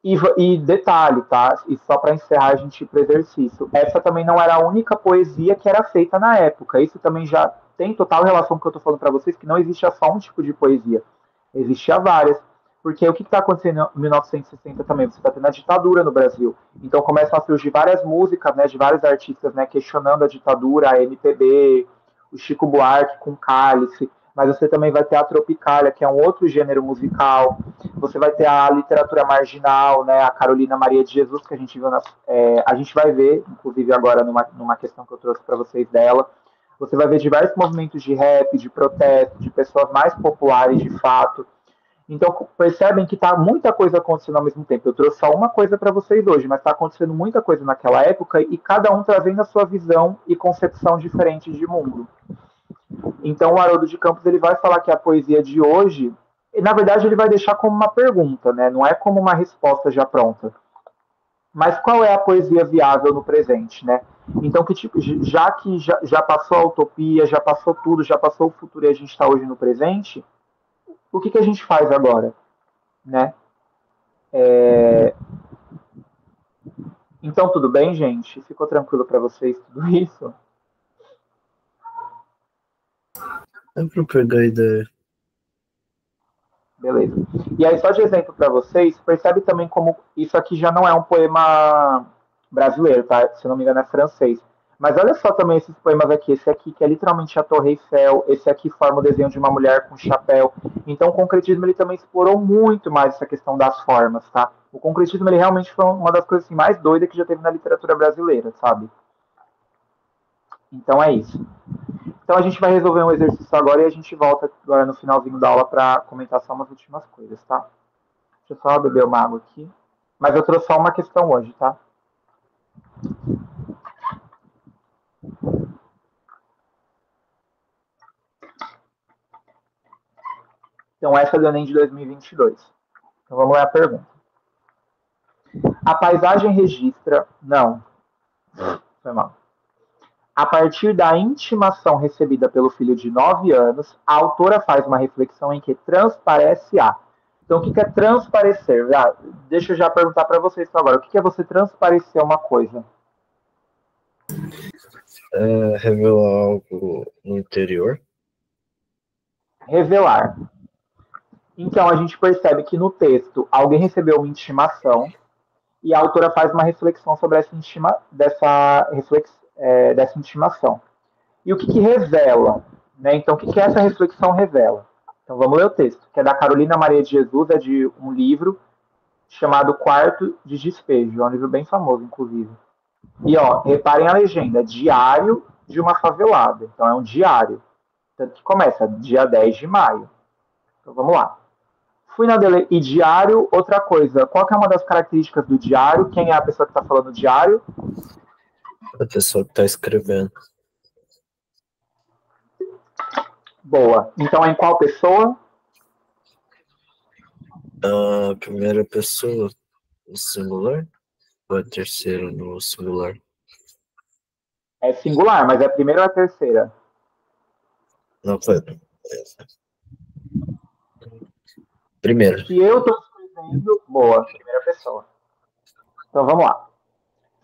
E detalhe, tá? E só para encerrar a gente ir para o exercício, essa também não era a única poesia que era feita na época. Isso também já tem total relação com o que eu estou falando para vocês, que não existia só um tipo de poesia. Existia várias. Porque o que está acontecendo em 1960 também? Você está tendo a ditadura no Brasil. Então começam a surgir várias músicas, né, de vários artistas, né, questionando a ditadura, a MPB, o Chico Buarque com Cálice. Mas você também vai ter a Tropicália, que é um outro gênero musical. Você vai ter a literatura marginal, né, a Carolina Maria de Jesus, que a gente viu a gente vai ver, inclusive agora numa questão que eu trouxe para vocês dela. Você vai ver diversos movimentos de rap, de protesto, de pessoas mais populares de fato. Então, percebem que está muita coisa acontecendo ao mesmo tempo. Eu trouxe só uma coisa para vocês hoje, mas está acontecendo muita coisa naquela época e cada um trazendo a sua visão e concepção diferente de mundo. Então, o Haroldo de Campos ele vai falar que a poesia de hoje, na verdade, ele vai deixar como uma pergunta, né? Não é como uma resposta já pronta. Mas qual é a poesia viável no presente, né? Então, que tipo, já que já passou a utopia, já passou tudo, já passou o futuro e a gente está hoje no presente, o que a gente faz agora, né? Então, tudo bem, gente? Ficou tranquilo para vocês tudo isso? É para pegar a ideia. Beleza. E aí, só de exemplo para vocês, percebe também como isso aqui já não é um poema brasileiro, tá? Se não me engano, é francês. Mas olha só também esses poemas aqui. Esse aqui, que é literalmente a Torre Eiffel. Esse aqui forma o desenho de uma mulher com chapéu. Então, o concretismo ele também explorou muito mais essa questão das formas, tá? O concretismo ele realmente foi uma das coisas assim, mais doidas que já teve na literatura brasileira, sabe? Então, é isso. Então, a gente vai resolver um exercício agora e a gente volta agora no finalzinho da aula para comentar só umas últimas coisas, tá? Deixa eu só beber uma água aqui. Mas eu trouxe só uma questão hoje, tá? Então, essa é do Enem de 2022. Então, vamos lá a pergunta. A paisagem registra... Não. Foi mal. A partir da intimação recebida pelo filho de 9 anos, a autora faz uma reflexão em que transparece a... Então, o que é transparecer? Deixa eu já perguntar para vocês agora. O que é você transparecer uma coisa? Revelar algo no interior. Revelar. Então, a gente percebe que no texto alguém recebeu uma intimação e a autora faz uma reflexão sobre dessa intimação. E o que revela? Né? Então, o que essa reflexão revela? Então, vamos ler o texto, que é da Carolina Maria de Jesus, é de um livro chamado Quarto de Despejo. É um livro bem famoso, inclusive. E, ó, reparem a legenda, diário de uma favelada. Então, é um diário. Tanto que começa dia 10 de maio. Então, vamos lá. Fui na E diário, outra coisa. Qual que é uma das características do diário? Quem é a pessoa que está falando diário? A pessoa que está escrevendo. Boa. Então é em qual pessoa? A primeira pessoa no singular ou a terceira no singular? É singular, mas é a primeira ou a terceira? Não, foi. Primeira. Se eu estou escrevendo, boa, primeira pessoa. Então vamos lá.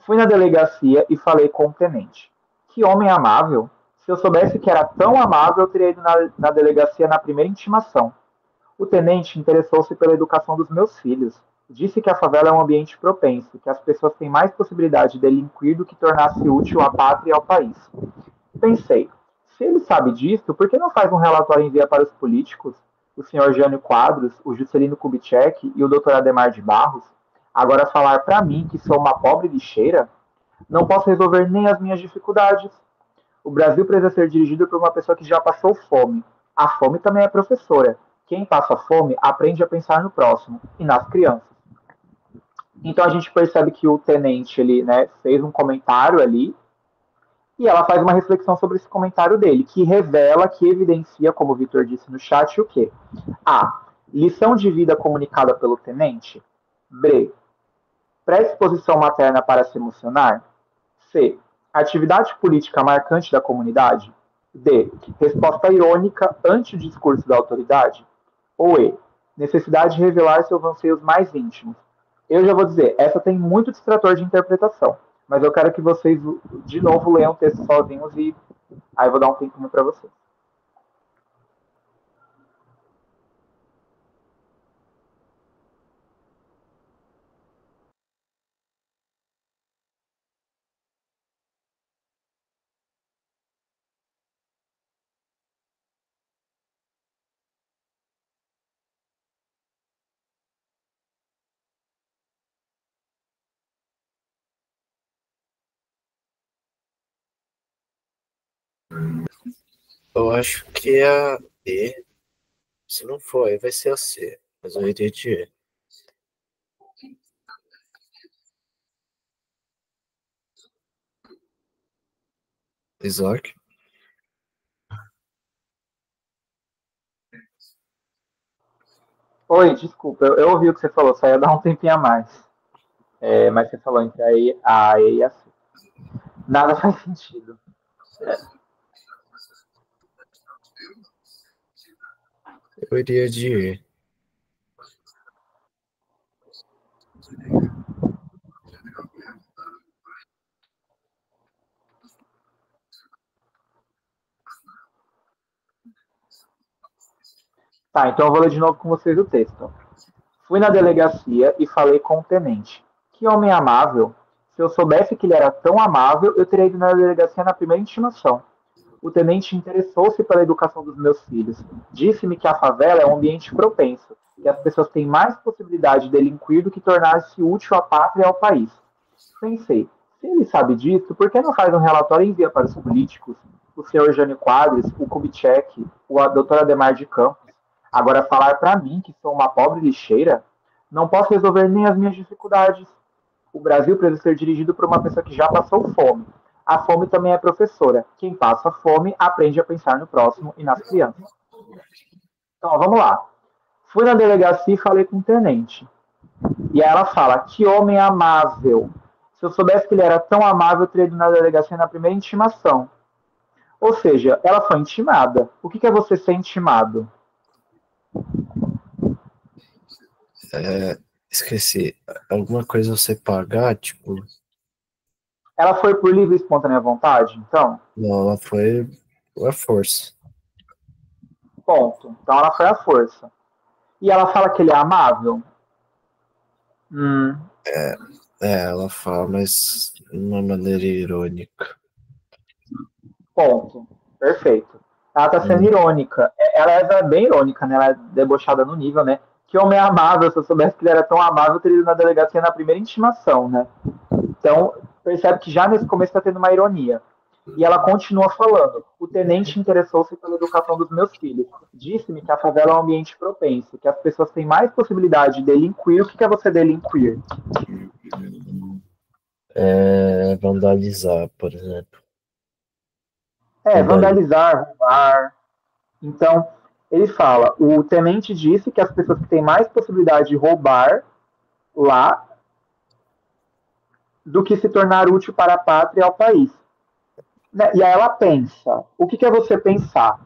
Fui na delegacia e falei com o tenente. Que homem amável! Se eu soubesse que era tão amável, eu teria ido na delegacia na primeira intimação. O tenente interessou-se pela educação dos meus filhos. Disse que a favela é um ambiente propenso, que as pessoas têm mais possibilidade de delinquir do que tornar-se útil à pátria e ao país. Pensei, se ele sabe disso, por que não faz um relatório e envia para os políticos, o senhor Jânio Quadros, o Juscelino Kubitschek e o doutor Ademar de Barros? Agora falar para mim que sou uma pobre lixeira? Não posso resolver nem as minhas dificuldades. O Brasil precisa ser dirigido por uma pessoa que já passou fome. A fome também é professora. Quem passa fome aprende a pensar no próximo e nas crianças. Então a gente percebe que o tenente ele, né, fez um comentário ali e ela faz uma reflexão sobre esse comentário dele, que revela, que evidencia, como o Vitor disse no chat, o quê? A. Lição de vida comunicada pelo tenente. B. Predisposição materna para se emocionar. C. Atividade política marcante da comunidade. D. Resposta irônica ante o discurso da autoridade. Ou E. Necessidade de revelar seus anseios mais íntimos. Eu já vou dizer, essa tem muito distrator de interpretação, mas eu quero que vocês de novo leiam o texto sozinhos e aí eu vou dar um tempinho para vocês. Eu acho que é a B. Se não for, aí vai ser a C. Mas eu iria de E. Isaac? Oi, desculpa, eu ouvi o que você falou, só ia dar um tempinho a mais. Mas você falou entre a E e a C. Nada faz sentido. Eu iria de E. Tá, então eu vou ler de novo com vocês o texto. Fui na delegacia e falei com o tenente. Que homem amável! Se eu soubesse que ele era tão amável, eu teria ido na delegacia na primeira intimação. O tenente interessou-se pela educação dos meus filhos. Disse-me que a favela é um ambiente propenso, que as pessoas têm mais possibilidade de delinquir do que tornar-se útil à pátria e ao país. Pensei, se ele sabe disso, por que não faz um relatório e envia para os políticos, o senhor Jânio Quadros, o Kubitschek, o doutor Ademar de Campos? Agora falar para mim que sou uma pobre lixeira? Não posso resolver nem as minhas dificuldades. O Brasil precisa ser dirigido por uma pessoa que já passou fome. A fome também é professora. Quem passa fome aprende a pensar no próximo e nas crianças. Então, ó, vamos lá. Fui na delegacia e falei com o tenente. E aí ela fala, que homem amável. Se eu soubesse que ele era tão amável, eu teria ido na delegacia na primeira intimação. Ou seja, ela foi intimada. O que é você ser intimado? Esqueci. Alguma coisa você pagar, tipo. Ela foi por livre e espontânea vontade? Então, Não, ela foi a força. ponto. Então ela foi à força. E ela fala que ele é amável? Ela fala, mas de uma maneira irônica. Ponto. Perfeito. Ela tá sendo irônica. Ela é bem irônica, né? Ela é debochada no nível, né? Que homem amável, se eu soubesse que ele era tão amável, eu teria ido na delegacia na primeira intimação, né? Então, percebe que já nesse começo está tendo uma ironia. E ela continua falando. O tenente interessou-se pela educação dos meus filhos. Disse-me que a favela é um ambiente propenso, que as pessoas têm mais possibilidade de delinquir. O que é você delinquir? Vandalizar, por exemplo. Vandalizar, roubar. Então, ele fala, o tenente disse que as pessoas que têm mais possibilidade de roubar lá do que se tornar útil para a pátria e ao país. E aí ela pensa. O que é você pensar?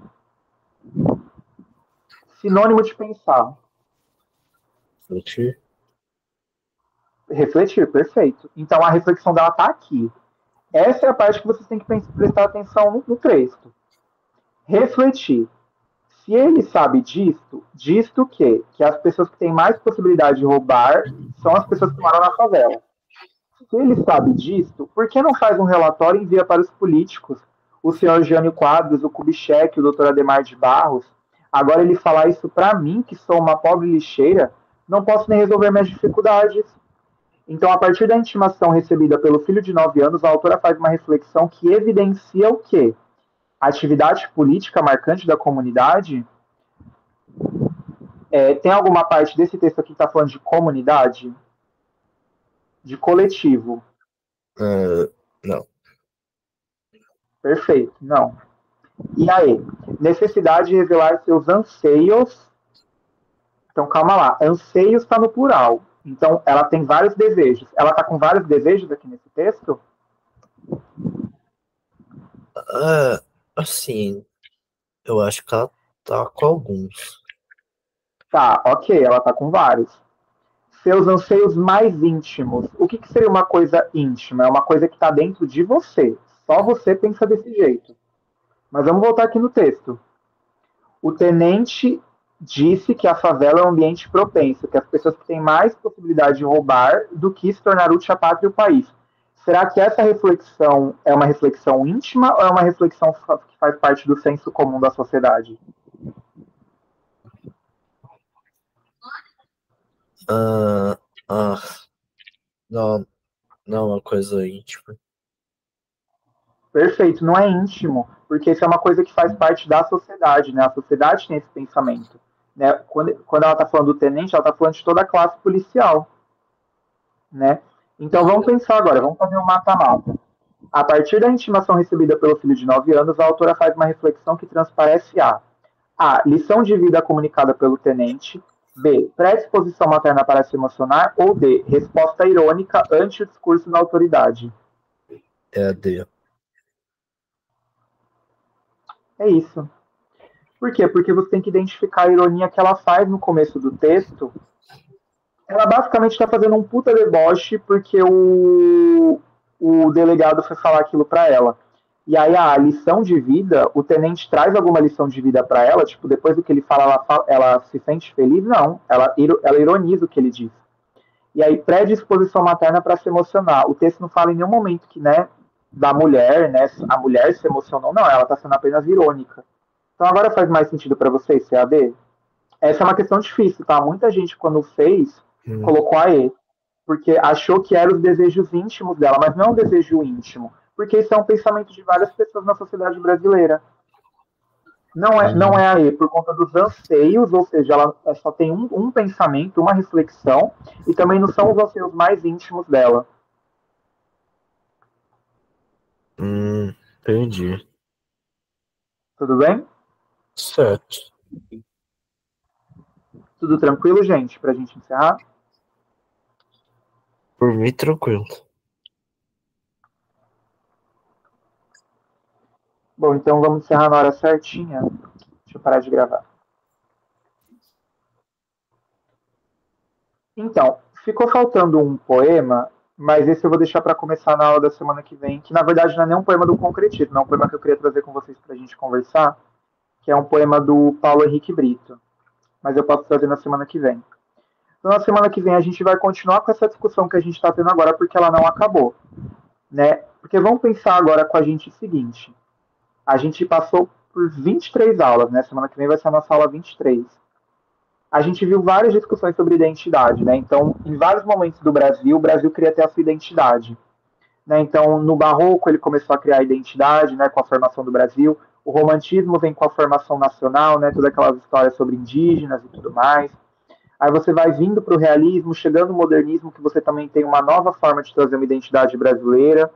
Sinônimo de pensar. Refletir. Refletir, perfeito. Então a reflexão dela está aqui. Essa é a parte que vocês têm que prestar atenção no texto. Refletir. Se ele sabe disto o quê? Que as pessoas que têm mais possibilidade de roubar são as pessoas que moram na favela. Se ele sabe disto, por que não faz um relatório e envia para os políticos? O senhor Jânio Quadros, o Kubitschek, o doutor Ademar de Barros. Agora ele falar isso para mim, que sou uma pobre lixeira, não posso nem resolver minhas dificuldades. Então, a partir da intimação recebida pelo filho de 9 anos, a autora faz uma reflexão que evidencia o quê? A atividade política marcante da comunidade. Tem alguma parte desse texto aqui que está falando de comunidade? De coletivo? Não. Perfeito, não. E aí? Necessidade de revelar seus anseios. Então, calma lá. Anseios está no plural. Então, ela tem vários desejos. Ela está com vários desejos aqui nesse texto? Assim, eu acho que ela tá com alguns. Tá, ok, ela tá com vários. Seus anseios mais íntimos. O que seria uma coisa íntima? É uma coisa que está dentro de você. Só você pensa desse jeito. Mas vamos voltar aqui no texto. O tenente disse que a favela é um ambiente propenso, que as pessoas têm mais possibilidade de roubar do que se tornar útil à pátria e ao país. Será que essa reflexão é uma reflexão íntima ou é uma reflexão que faz parte do senso comum da sociedade? Não é uma coisa íntima. Perfeito, não é íntimo, porque isso é uma coisa que faz parte da sociedade, né? A sociedade tem esse pensamento. Né? Quando ela está falando do tenente, ela está falando de toda a classe policial. Né? Então vamos pensar agora, vamos fazer um mata-mata. A partir da intimação recebida pelo filho de 9 anos, a autora faz uma reflexão que transparece A. Lição de vida comunicada pelo tenente. B. Predisposição materna para se emocionar. Ou D. Resposta irônica ante o discurso da autoridade. É a D. É isso. Por quê? Porque você tem que identificar a ironia que ela faz no começo do texto. Ela basicamente está fazendo um puta deboche porque o delegado foi falar aquilo para ela. E aí a lição de vida, o tenente traz alguma lição de vida para ela, tipo, depois do que ele fala, ela se sente feliz? Não, ela ironiza o que ele diz. E aí, predisposição materna para se emocionar. O texto não fala em nenhum momento que, né, da mulher, né, a mulher se emocionou. Não, ela está sendo apenas irônica. Então agora faz mais sentido para vocês, CAD? Essa é uma questão difícil, tá? Muita gente, quando fez, colocou a E, porque achou que eram os desejos íntimos dela, mas não é um desejo íntimo, porque isso é um pensamento de várias pessoas na sociedade brasileira. Não é a E, por conta dos anseios, ou seja, ela só tem um pensamento, uma reflexão, e também não são os anseios mais íntimos dela. Entendi. Tudo bem? Certo. Tudo tranquilo, gente, pra gente encerrar? Por mim, tranquilo. Bom, então vamos encerrar na hora certinha. Deixa eu parar de gravar. Então, ficou faltando um poema, mas esse eu vou deixar para começar na aula da semana que vem, que na verdade não é nem um poema do concretismo, é um poema que eu queria trazer com vocês para a gente conversar, que é um poema do Paulo Henrique Brito. Mas eu posso trazer na semana que vem. Então, na semana que vem a gente vai continuar com essa discussão que a gente está tendo agora, porque ela não acabou. Né? Porque vamos pensar agora com a gente o seguinte. A gente passou por 23 aulas, né? Semana que vem vai ser a nossa aula 23. A gente viu várias discussões sobre identidade, né? Então, em vários momentos do Brasil, o Brasil queria ter a sua identidade. Né? Então, no Barroco, ele começou a criar a identidade, né, com a formação do Brasil. O Romantismo vem com a formação nacional, né, todas aquelas histórias sobre indígenas e tudo mais. Aí você vai vindo para o realismo, chegando no modernismo, que você também tem uma nova forma de trazer uma identidade brasileira.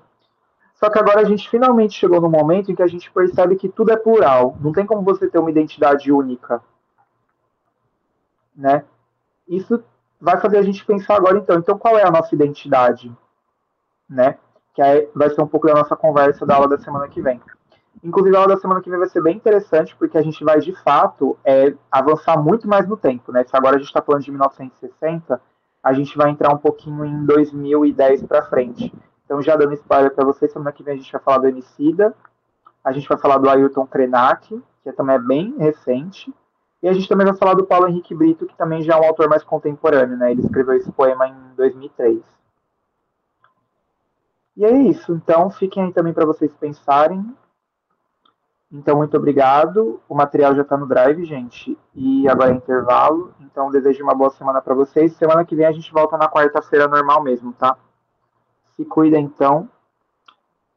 Só que agora a gente finalmente chegou no momento em que a gente percebe que tudo é plural. Não tem como você ter uma identidade única, né? Isso vai fazer a gente pensar agora, então qual é a nossa identidade, né? Que aí vai ser um pouco da nossa conversa da aula da semana que vem. Inclusive, a aula da semana que vem vai ser bem interessante, porque a gente vai, de fato, avançar muito mais no tempo, né? Se agora a gente está falando de 1960, a gente vai entrar um pouquinho em 2010 para frente. Então, já dando spoiler para vocês, semana que vem a gente vai falar do Emicida, a gente vai falar do Ailton Krenak, que também é bem recente, e a gente também vai falar do Paulo Henrique Brito, que também já é um autor mais contemporâneo, né? Ele escreveu esse poema em 2003. E é isso, então fiquem aí também para vocês pensarem. Então, muito obrigado. O material já está no Drive, gente. E agora é intervalo. Então, desejo uma boa semana para vocês. Semana que vem a gente volta na quarta-feira normal mesmo, tá? Se cuida, então.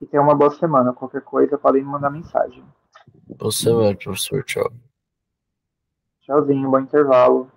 E tenha uma boa semana. Qualquer coisa, podem me mandar mensagem. Você vai, professor. Tchau. Tchauzinho, bom intervalo.